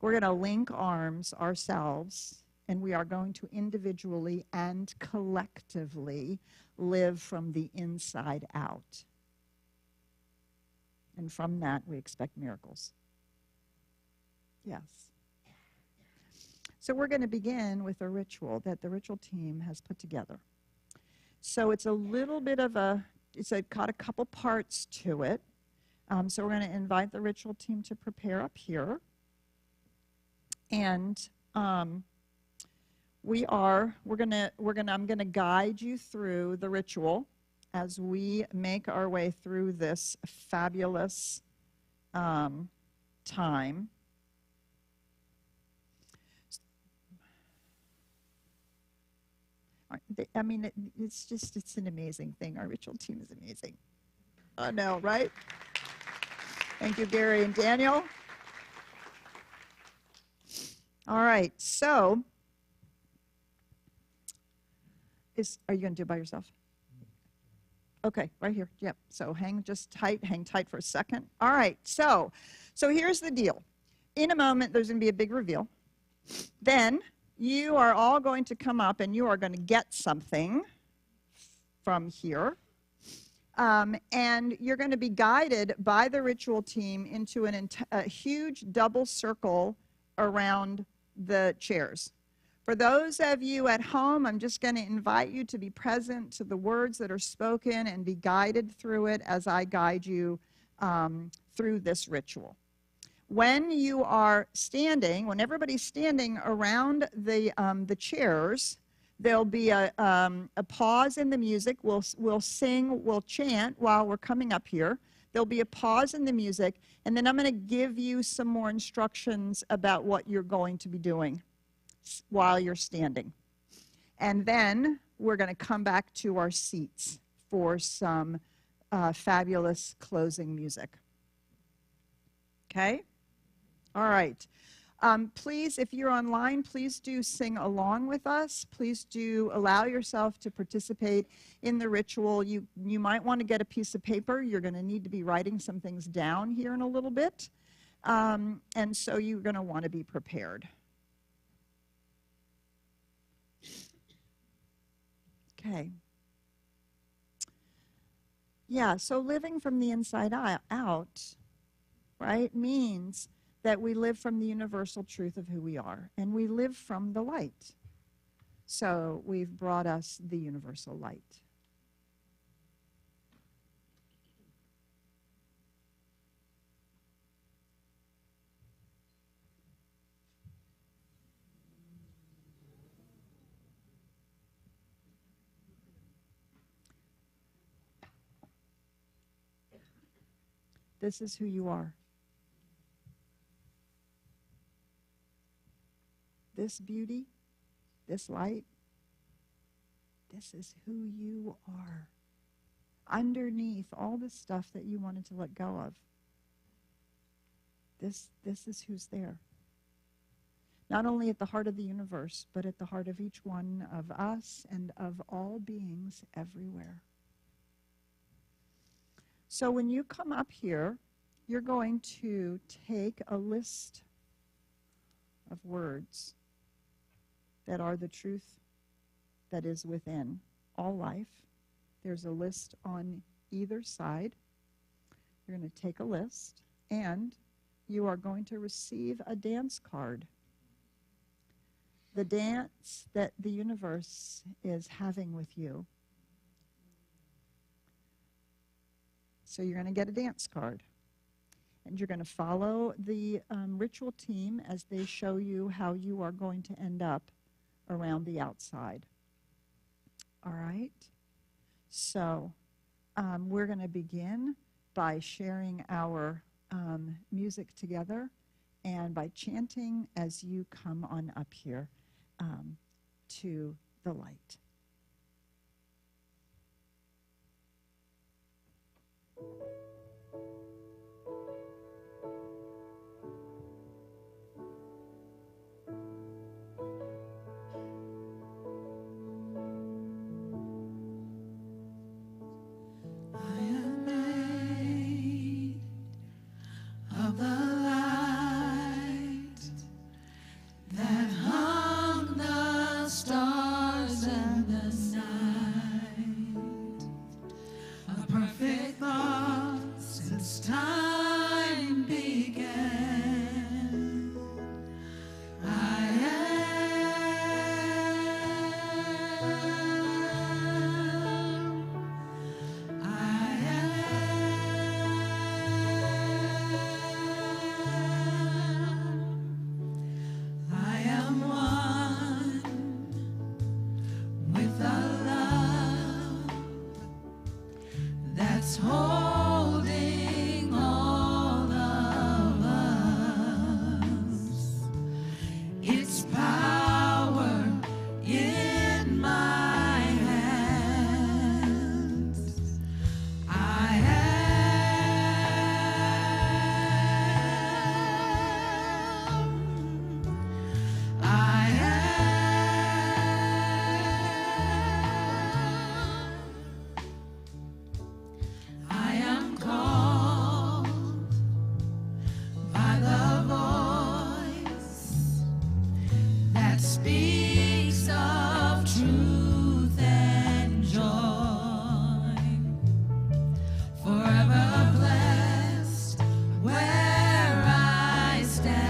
We're going to link arms ourselves, and we are going to individually and collectively live from the inside out. And from that, we expect miracles. Yes. So we're going to begin with a ritual that the ritual team has put together. So it's a little bit of it's got a couple parts to it. So we're going to invite the ritual team to prepare up here. And I'm gonna guide you through the ritual as we make our way through this fabulous time. I mean, it's an amazing thing. Our ritual team is amazing. I know, right? Thank you, Gary and Daniel. All right, so are you going to do it by yourself? Okay, right here. Yep. So hang tight for a second. All right. So here's the deal. In a moment, there's going to be a big reveal. Then you are all going to come up and you are going to get something from here. And you're going to be guided by the ritual team into a huge double circle around the chairs. For those of you at home, I'm just going to invite you to be present to the words that are spoken and be guided through it as I guide you through this ritual. When you are standing, when everybody's standing around the chairs, there'll be a pause in the music. We'll sing, we'll chant while we're coming up here. There'll be a pause in the music, and then I'm going to give you some more instructions about what you're going to be doing while you're standing. And then we're going to come back to our seats for some fabulous closing music. Okay? All right. Please, if you're online, please do sing along with us. Please do allow yourself to participate in the ritual. You might want to get a piece of paper. You're going to need to be writing some things down here in a little bit. And so you're going to want to be prepared. Okay. Yeah, so living from the inside out, right, means that we live from the universal truth of who we are, and we live from the light. So we've brought us the universal light. This is who you are. This beauty, this light, this is who you are. Underneath all the stuff that you wanted to let go of. This is who's there. Not only at the heart of the universe, but at the heart of each one of us and of all beings everywhere. So when you come up here, you're going to take a list of words that are the truth that is within all life. There's a list on either side. You're going to take a list, and you are going to receive a dance card. The dance that the universe is having with you. So you're going to get a dance card. And you're going to follow the ritual team as they show you how you are going to end up around the outside. All right? So we're going to begin by sharing our music together and by chanting as you come on up here to the light. that's holding all of us. It's power in my hands. I am called by the voice that speaks of truth and joy. Forever blessed where I stand.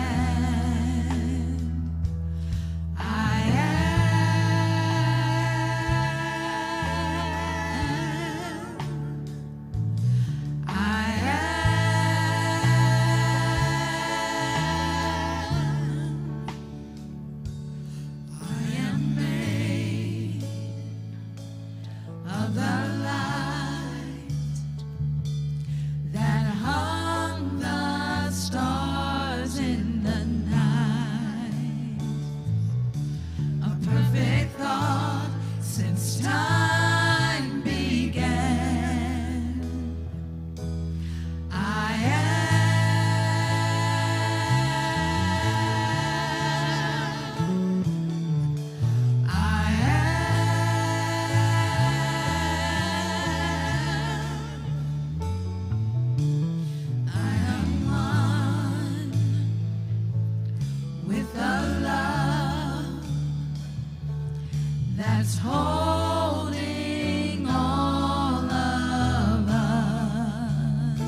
I am made of the light that hung the stars in the night. A perfect thought since time began. I am one with the love that's holding all of us.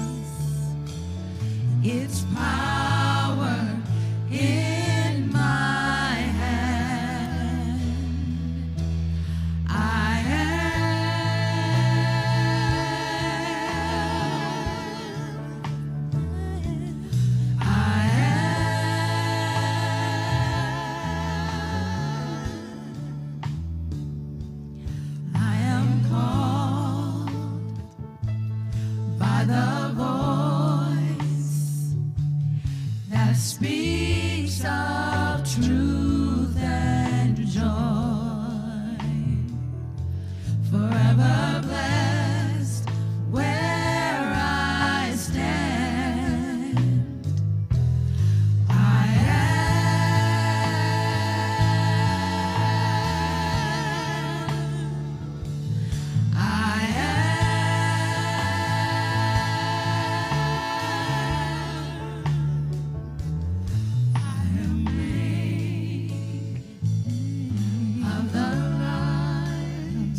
It's power in my hand. I am called by the voice that speaks of truth and joy. Forever blessed where I stand. I am made of the light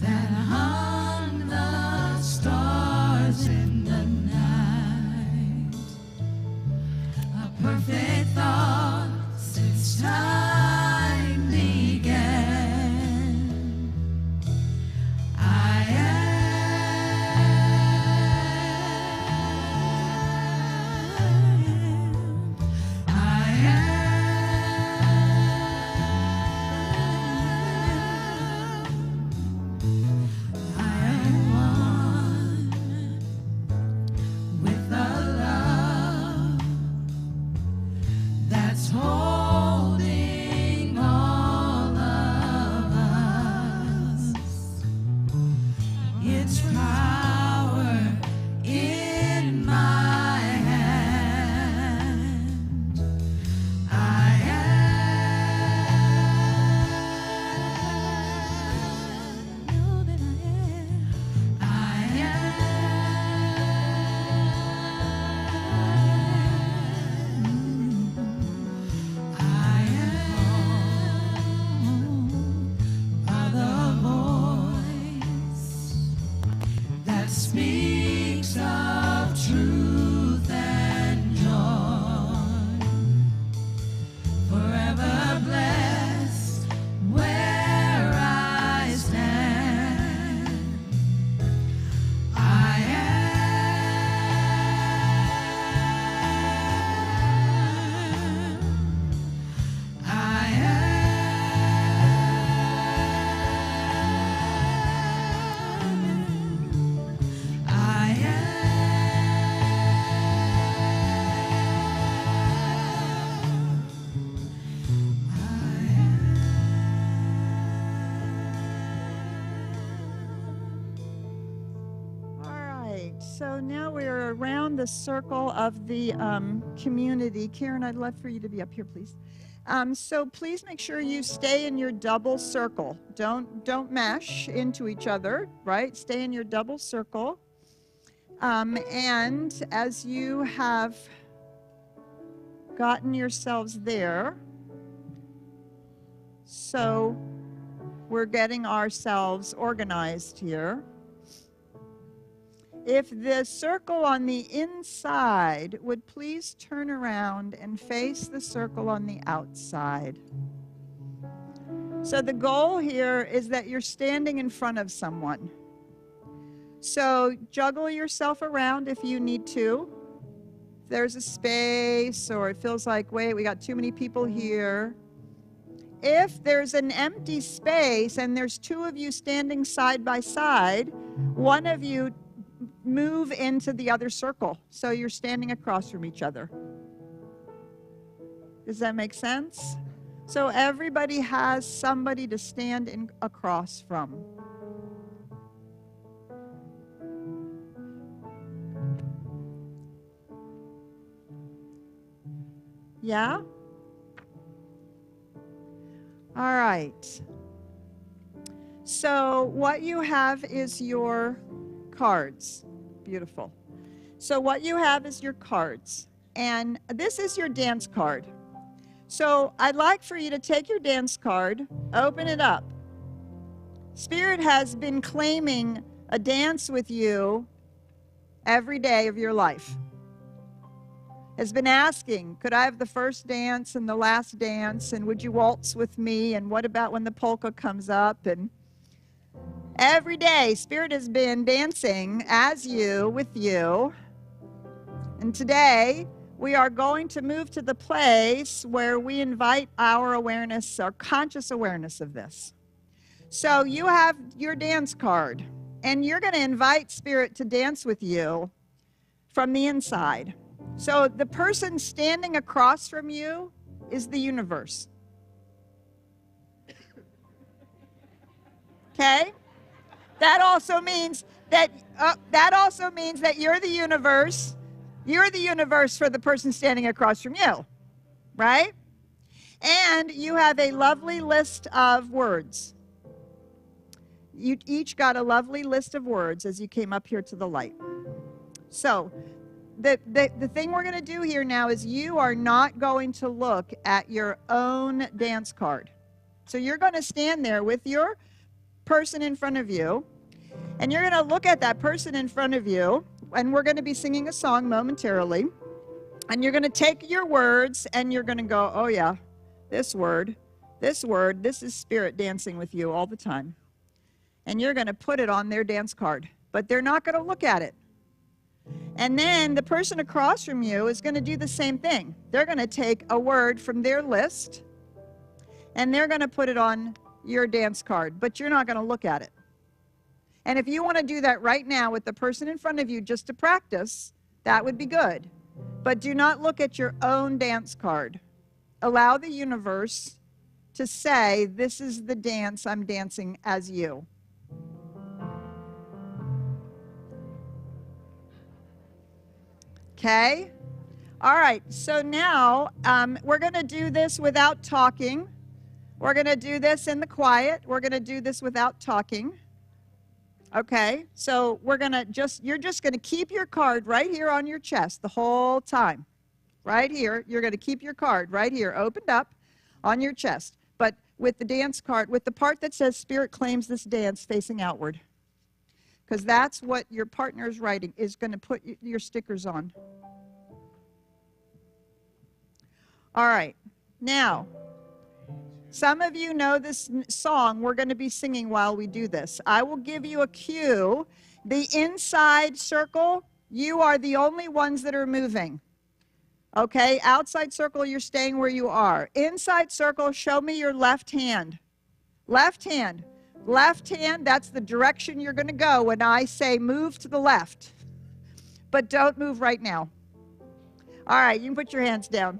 that hung the stars in the night. A perfect thought since time began. I am one with the love that's holding all of us. It's power in my hand. I know that I am by the voice that speaks of truth and joy. Forever blessed where I stand. I am so now we're around the circle of the community. Karen, I'd love for you to be up here, please. So please make sure you stay in your double circle. Don't mesh into each other, right? Stay in your double circle. And as you have gotten yourselves there, so we're getting ourselves organized here. If the circle on the inside would please turn around and face the circle on the outside. So the goal here is that you're standing in front of someone. So juggle yourself around if you need to. If there's a space or it feels like, wait, we got too many people here. If there's an empty space and there's two of you standing side by side, one of you move into the other circle so you're standing across from each other. Does that make sense? So everybody has somebody to stand in across from. Yeah? All right. So what you have is your cards. Beautiful. So what you have is your cards. And this is your dance card. So I'd like for you to take your dance card, open it up. Spirit has been claiming a dance with you every day of your life. Has been asking, could I have the first dance and the last dance, and would you waltz with me, and what about when the polka comes up? And every day, Spirit has been dancing as you, with you. And today, we are going to move to the place where we invite our awareness, our conscious awareness of this. So you have your dance card, and you're going to invite Spirit to dance with you from the inside. So the person standing across from you is the universe. Okay? That also means that you're the universe. You're the universe for the person standing across from you, right? And you have a lovely list of words. You each got a lovely list of words as you came up here to the light. So the thing we're going to do here now is you are not going to look at your own dance card. So you're going to stand there with your person in front of you, and you're going to look at that person in front of you, and we're going to be singing a song momentarily, and you're going to take your words, and you're going to go, oh yeah, this word, this is Spirit dancing with you all the time. And you're going to put it on their dance card, but they're not going to look at it. And then the person across from you is going to do the same thing. They're going to take a word from their list, and they're going to put it on your dance card, but you're not going to look at it. And if you want to do that right now with the person in front of you just to practice, that would be good. But do not look at your own dance card. Allow the universe to say, this is the dance I'm dancing as you. Okay? All right, so now we're going to do this without talking. We're going to do this in the quiet. We're going to do this without talking. Okay, so you're just going to keep your card right here on your chest the whole time. Right here, you're going to keep your card right here opened up on your chest. But with the dance card, with the part that says Spirit claims this dance facing outward. Because that's what your partner is writing, is going to put your stickers on. All right, now, some of you know this song we're going to be singing while we do this. I will give you a cue. The inside circle, you are the only ones that are moving. Okay, outside circle, you're staying where you are. Inside circle, show me your left hand. Left hand. Left hand, that's the direction you're going to go when I say move to the left. But don't move right now. All right, you can put your hands down.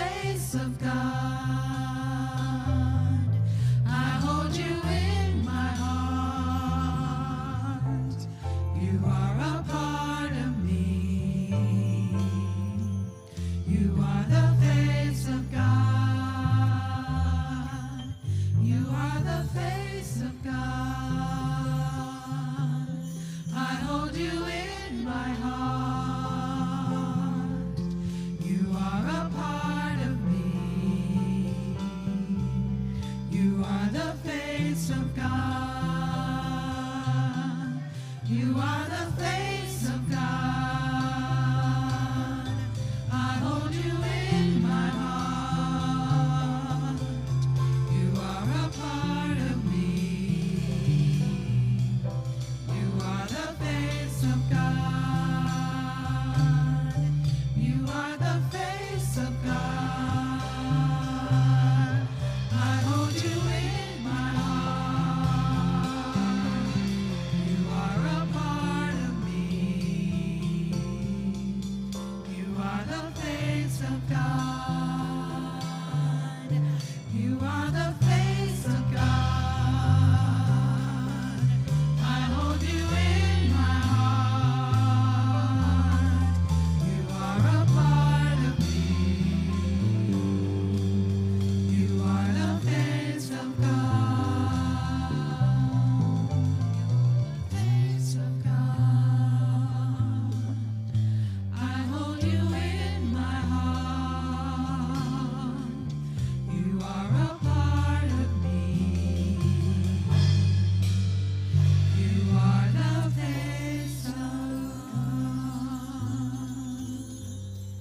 face of God. I hold you in my heart. You are a part of me. You are the face of God. You are the face of God. I hold you in my heart. You are a part of me. You are the face of God. You are the face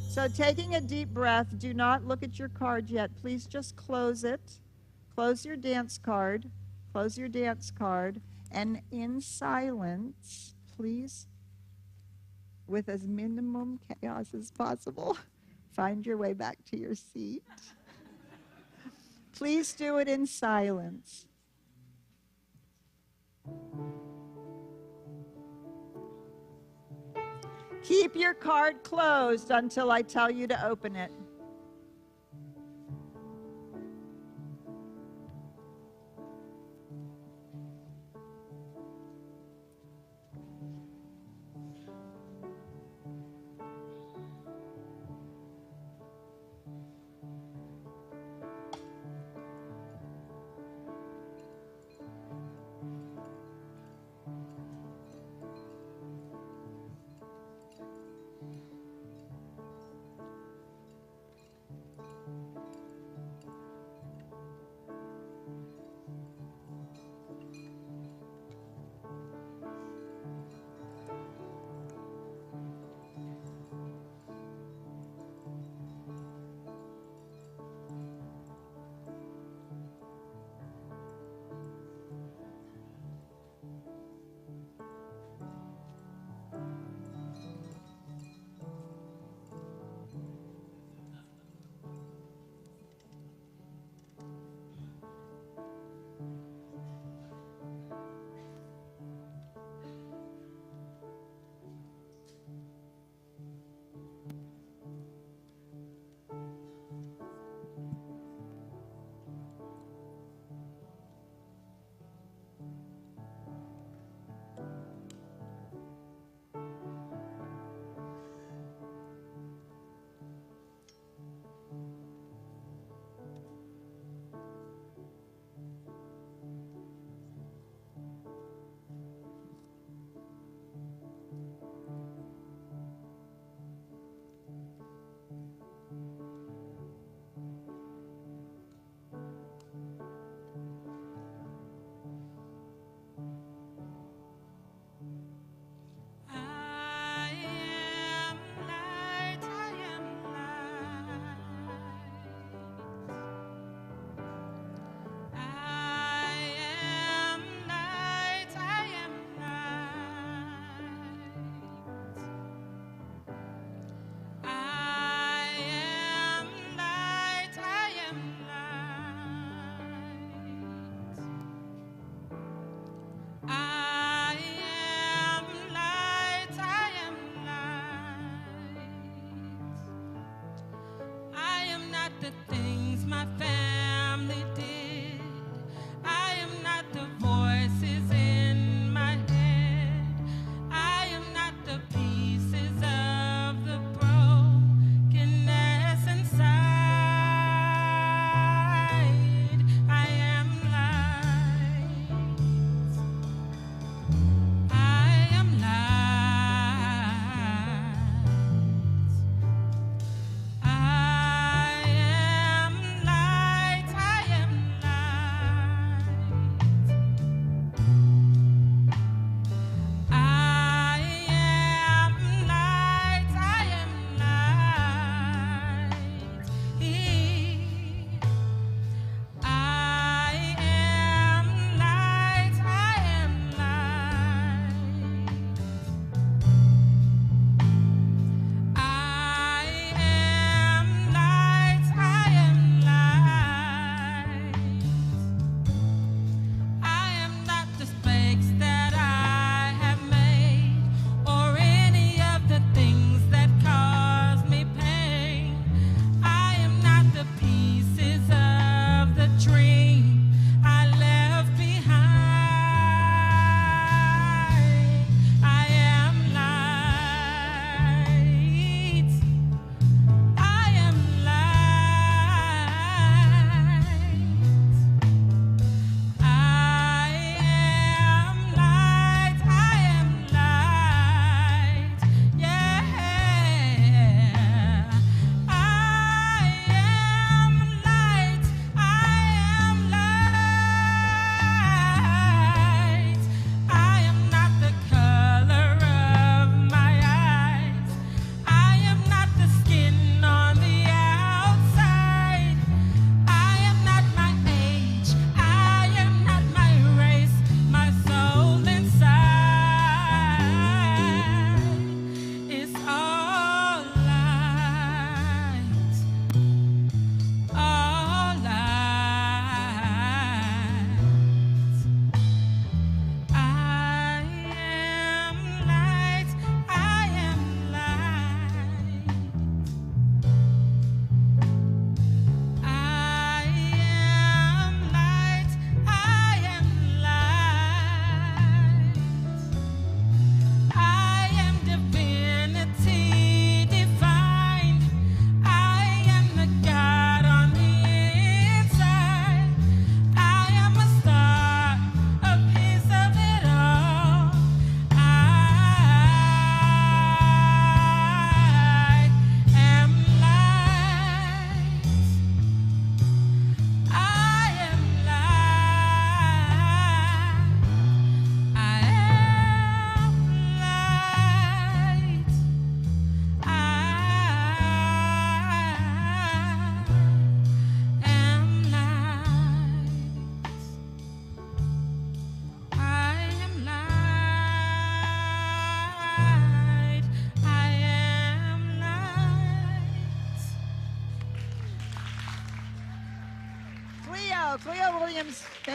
So taking a deep breath, do not look at your card yet. Please just close it. Close your dance card. Close your dance card. And in silence, please, with as minimum chaos as possible, find your way back to your seat. Please do it in silence. Keep your card closed until I tell you to open it.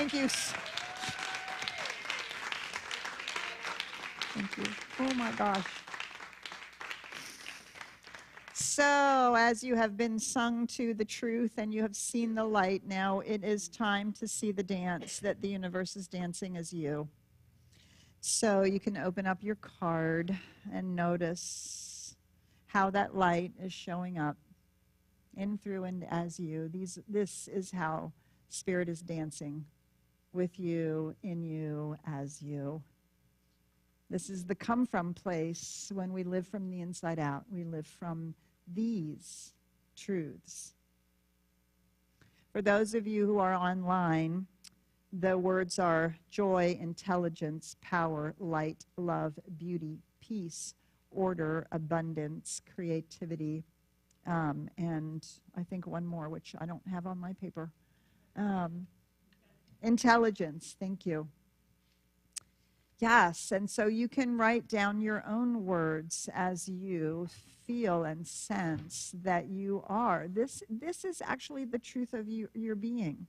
Thank you. Thank you. Oh my gosh. So, as you have been sung to the truth and you have seen the light, now it is time to see the dance that the universe is dancing as you. So, you can open up your card and notice how that light is showing up in, through, and as you. This is how Spirit is dancing with you, in you, as you. This is the come from place when we live from the inside out. We live from these truths. For those of you who are online, the words are joy, intelligence, power, light, love, beauty, peace, order, abundance, creativity, and I think one more, which I don't have on my paper. Intelligence, thank you. Yes, and so you can write down your own words as you feel and sense that you are. This is actually the truth of your being.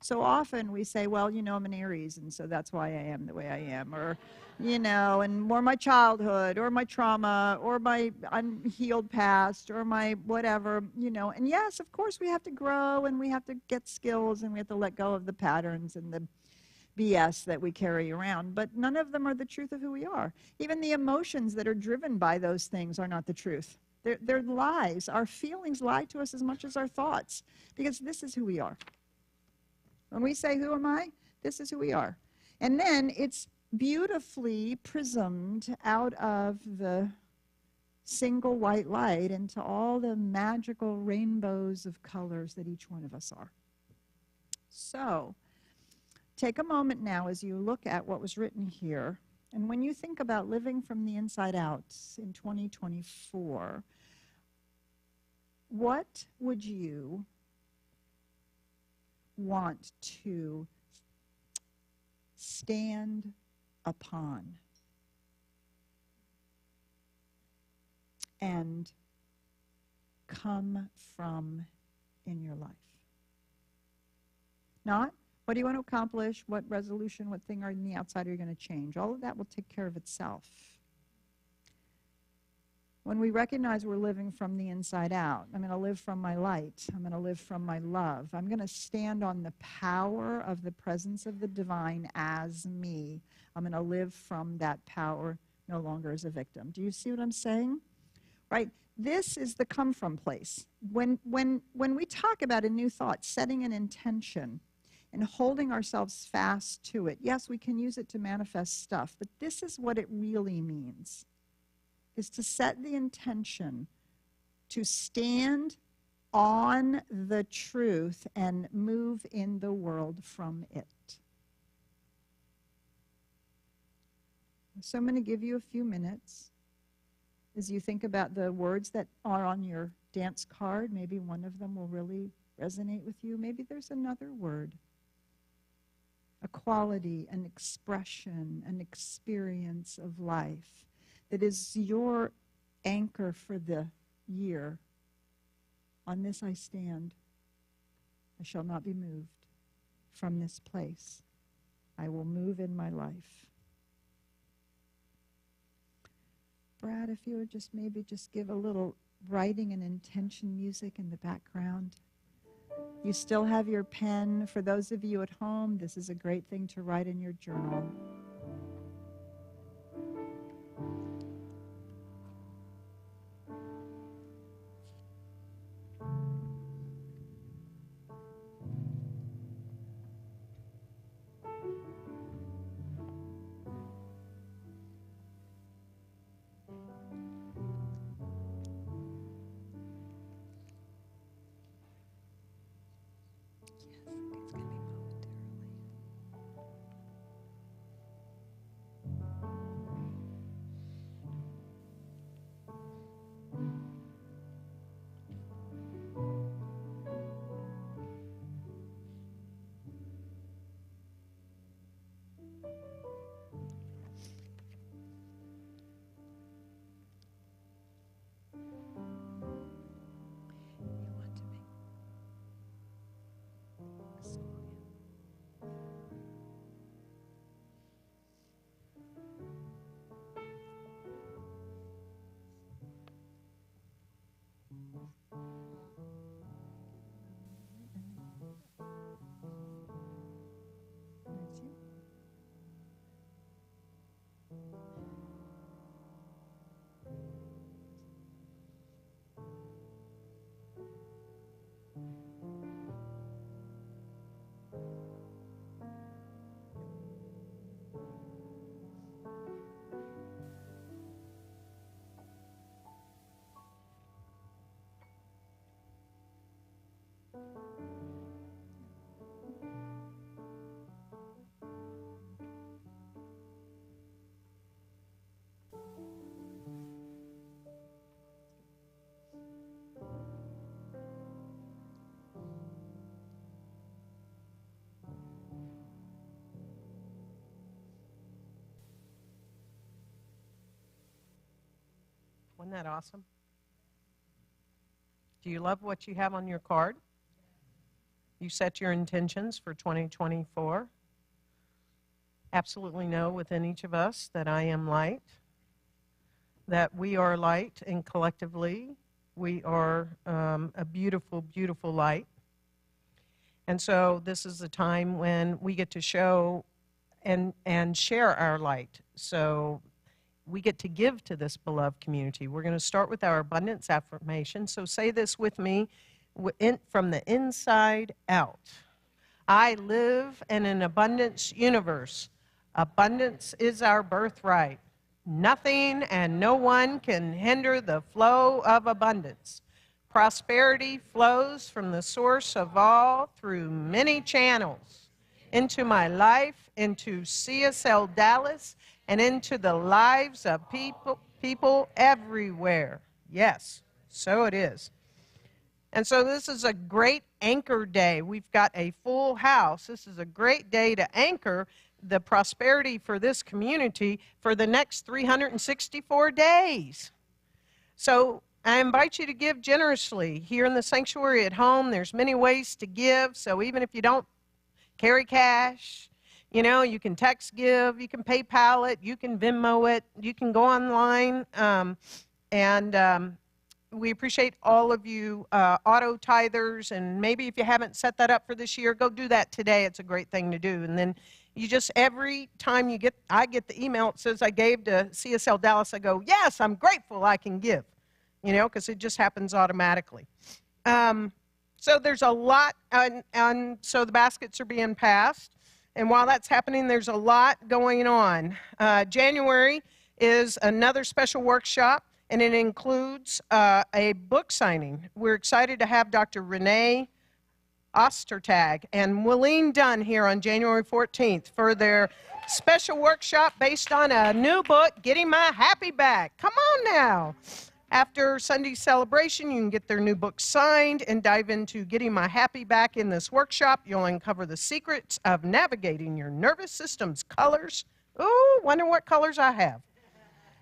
So often we say, well, I'm an Aries, and so that's why I am the way I am, or, and more my childhood, or my trauma, or my unhealed past, or my whatever, And yes, of course, we have to grow, and we have to get skills, and we have to let go of the patterns and the BS that we carry around, but none of them are the truth of who we are. Even the emotions that are driven by those things are not the truth. They're lies. Our feelings lie to us as much as our thoughts, because this is who we are. When we say, who am I? This is who we are. And then it's beautifully prismed out of the single white light into all the magical rainbows of colors that each one of us are. So, take a moment now as you look at what was written here. And when you think about living from the inside out in 2024, what would you want to stand upon and come from in your life? Not, what do you want to accomplish? What resolution, what thing on the outside are you going to change? All of that will take care of itself. When we recognize we're living from the inside out, I'm going to live from my light. I'm going to live from my love. I'm going to stand on the power of the presence of the divine as me. I'm going to live from that power, no longer as a victim. Do you see what I'm saying? Right? This is the come from place. When we talk about a new thought, setting an intention, and holding ourselves fast to it. Yes, we can use it to manifest stuff, but this is what it really means, is to set the intention to stand on the truth and move in the world from it. So I'm going to give you a few minutes as you think about the words that are on your dance card. Maybe one of them will really resonate with you. Maybe there's another word. A quality, an expression, an experience of life that is your anchor for the year. On this I stand. I shall not be moved from this place. I will move in my life. Brad, if you would maybe give a little writing and intention music in the background. You still have your pen. For those of you at home, this is a great thing to write in your journal. Wasn't that awesome? Do you love what you have on your card? You set your intentions for 2024. Absolutely know within each of us that I am light, that we are light, and collectively we are a beautiful, beautiful light. And so this is the time when we get to show and share our light. So we get to give to this beloved community. We're going to start with our abundance affirmation. So say this with me from the inside out. I live in an abundance universe. Abundance is our birthright. Nothing and no one can hinder the flow of abundance. Prosperity flows from the source of all through many channels into my life, into CSL Dallas, and into the lives of people everywhere. Yes, so it is. And so this is a great anchor day. We've got a full house. This is a great day to anchor the prosperity for this community for the next 364 days. So I invite you to give generously. Here in the sanctuary at home, there's many ways to give. So even if you don't carry cash, you know, you can text give, you can PayPal it, you can Venmo it, you can go online. We appreciate all of you auto tithers. And maybe if you haven't set that up for this year, go do that today. It's a great thing to do. And then you just, every time I get the email that says I gave to CSL Dallas, I go, yes, I'm grateful I can give. You know, because it just happens automatically. So there's a lot, and so the baskets are being passed. And while that's happening, there's a lot going on. January is another special workshop, and it includes a book signing. We're excited to have Dr. Renee Ostertag and Willene Dunn here on January 14th for their special workshop based on a new book, Getting My Happy Back. Come on now. After Sunday's celebration, you can get their new book signed and dive into Getting My Happy Back in this workshop. You'll uncover the secrets of navigating your nervous system's colors. Ooh, wonder what colors I have.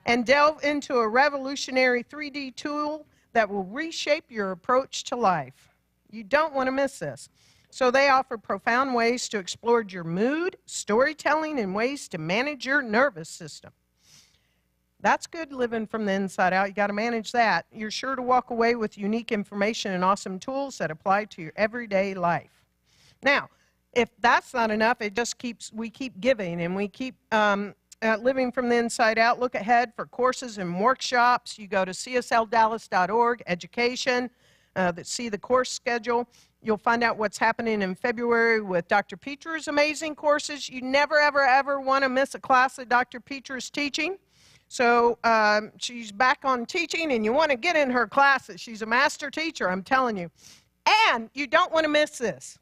And delve into a revolutionary 3D tool that will reshape your approach to life. You don't want to miss this. So they offer profound ways to explore your mood, storytelling, and ways to manage your nervous system. That's good living from the inside out. You got to manage that. You're sure to walk away with unique information and awesome tools that apply to your everyday life. Now, if that's not enough, we keep giving and we keep living from the inside out. Look ahead for courses and workshops. You go to csldallas.org, education, see the course schedule. You'll find out what's happening in February with Dr. Petra's amazing courses. You never, ever, ever want to miss a class that Dr. Petra's teaching. So she's back on teaching, and you want to get in her classes. She's a master teacher, I'm telling you. And you don't want to miss this.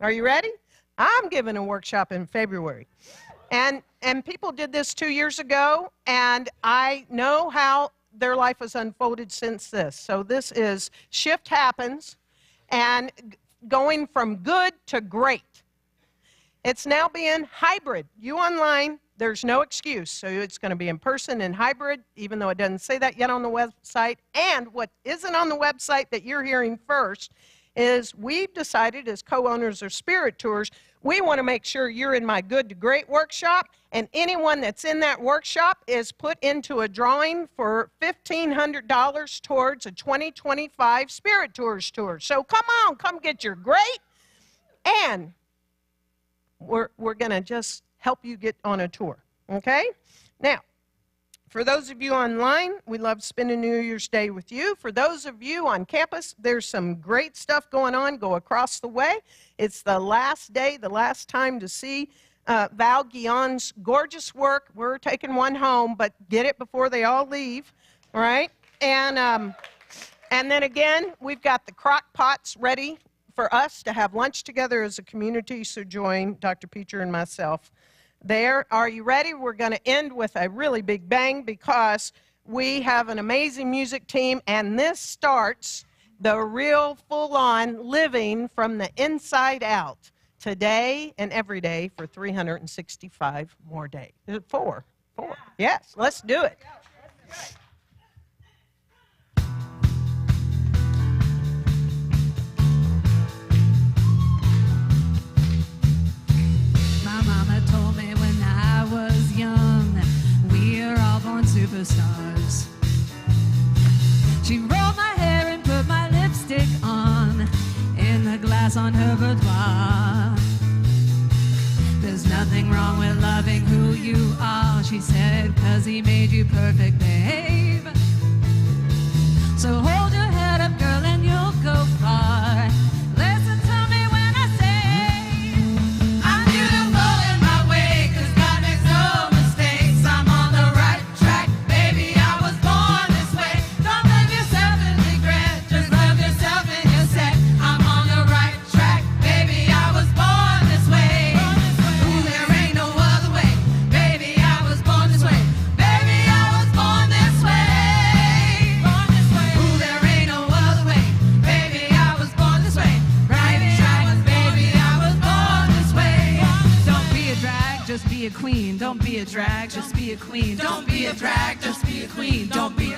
Are you ready? I'm giving a workshop in February. And people did this 2 years ago, and I know how their life has unfolded since this. So this is Shift Happens, and going from good to great. It's now being hybrid. You online, there's no excuse. So it's going to be in person and hybrid, even though it doesn't say that yet on the website. And what isn't on the website that you're hearing first is we've decided as co-owners of Spirit Tours, we want to make sure you're in my Good to Great workshop, and anyone that's in that workshop is put into a drawing for $1,500 towards a 2025 Spirit Tours tour. So come on, come get your great, and we're going to just help you get on a tour, okay? Now, for those of you online, we love spending New Year's Day with you. For those of you on campus, there's some great stuff going on. Go across the way. It's the last day, the last time to see Val Guillon's gorgeous work. We're taking one home, but get it before they all leave, all right? And then again, we've got the crock pots ready for us to have lunch together as a community, so join Dr. Petra and myself there. Are you ready? We're going to end with a really big bang because we have an amazing music team, and this starts the real full-on living from the inside out today and every day for 365 more days. Four. Yes, let's do it. superstars. She rolled my hair and put my lipstick on in the glass on her boudoir. There's nothing wrong with loving who you are, she said, 'cause he made you perfect, babe. So hold your head up, girl, and you'll go far. Listen to me when I say I'm beautiful in my way, 'cause God makes no mistakes. I'm on the right track, baby, I was born this way. Don't blame yourself and regret, just love yourself and you're set. I'm on the right track, baby, I was born this way. Ooh, there ain't no other way, baby, I was born this way. Baby, I was born this way. Ooh, there ain't no other way, baby, I was born this way. Right track, baby, I was born this way. Don't be a drag, just be a queen. Don't be a drag, just be a queen. Don't be a drag, just be a queen. Don't be.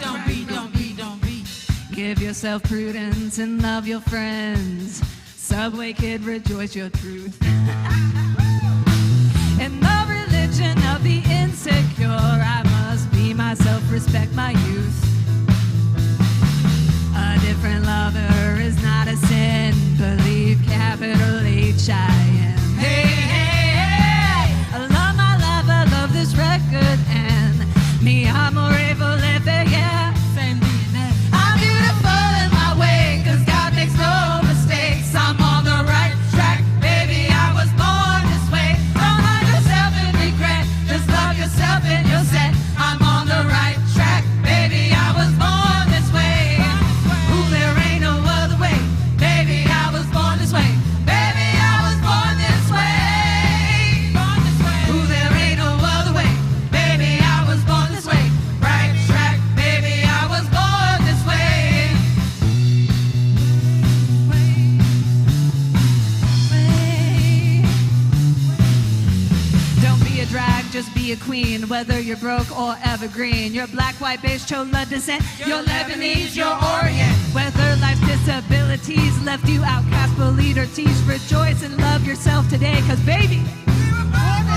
Give yourself prudence and love your friends. Subway kid, rejoice your truth. In the religion of the insecure, I must be myself, respect my youth. A different lover is not a sin. Believe capital H-I-M. Hey, hey, hey! I love my life, I love this record, and me amore forever, yeah. Same DNA. I'm beautiful in my way, 'cause God makes no mistakes. I'm on the right track, baby, I was born this way. Don't hide yourself in regret, just love yourself and you're set. I'm on the right track, baby, I was born this way. Ooh, there ain't no other way, baby, I was born this way. Baby, I was born this way. Ooh, there ain't no other way, baby, I was born this way. Right track, baby, I was born this way. Don't be a drag, just be a queen. Whether you're broke or evergreen, you're black, white, beige, chola descent, you're Lebanese, you're Orient. Whether life's disabilities left you outcast, bullied or teased, rejoice and love yourself today, 'cause baby, no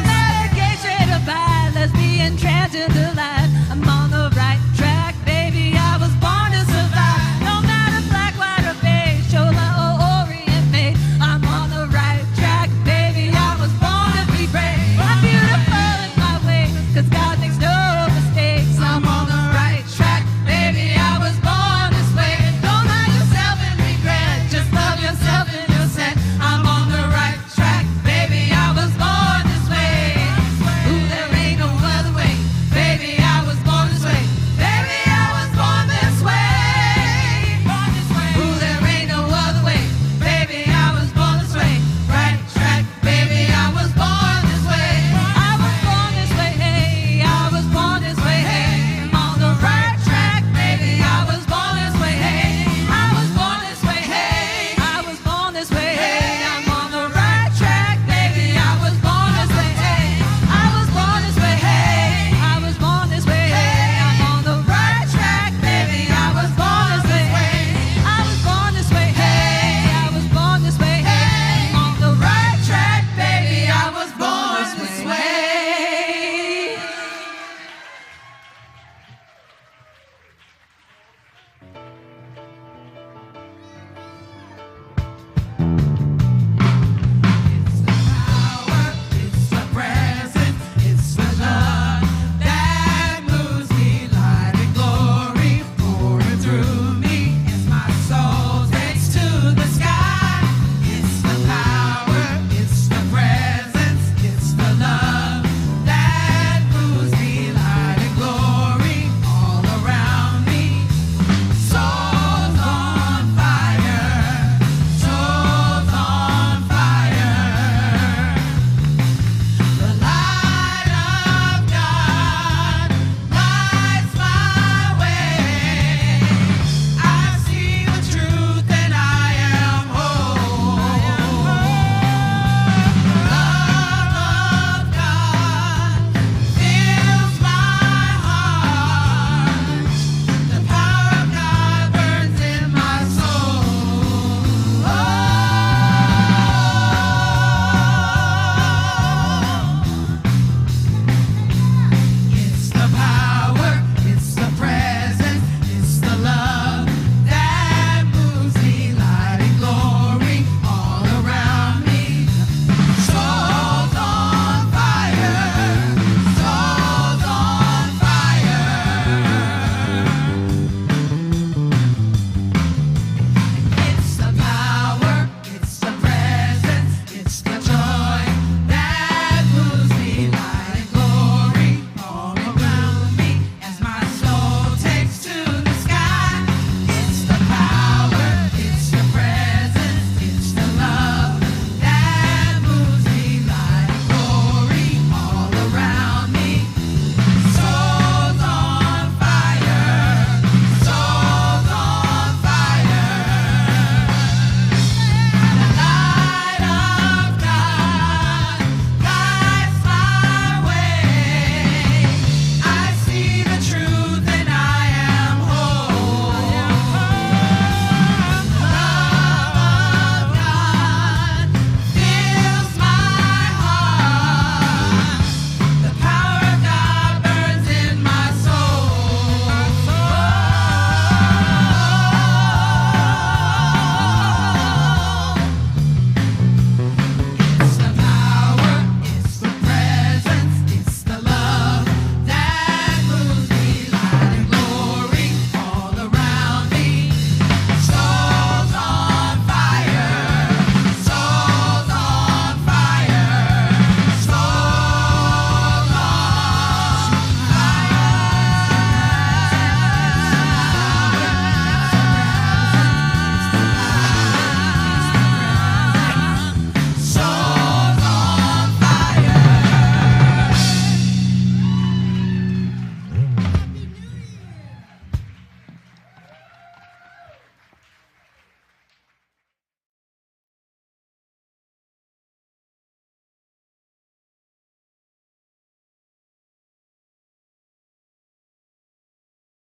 matter gay, straight or bi, lesbian, transgender,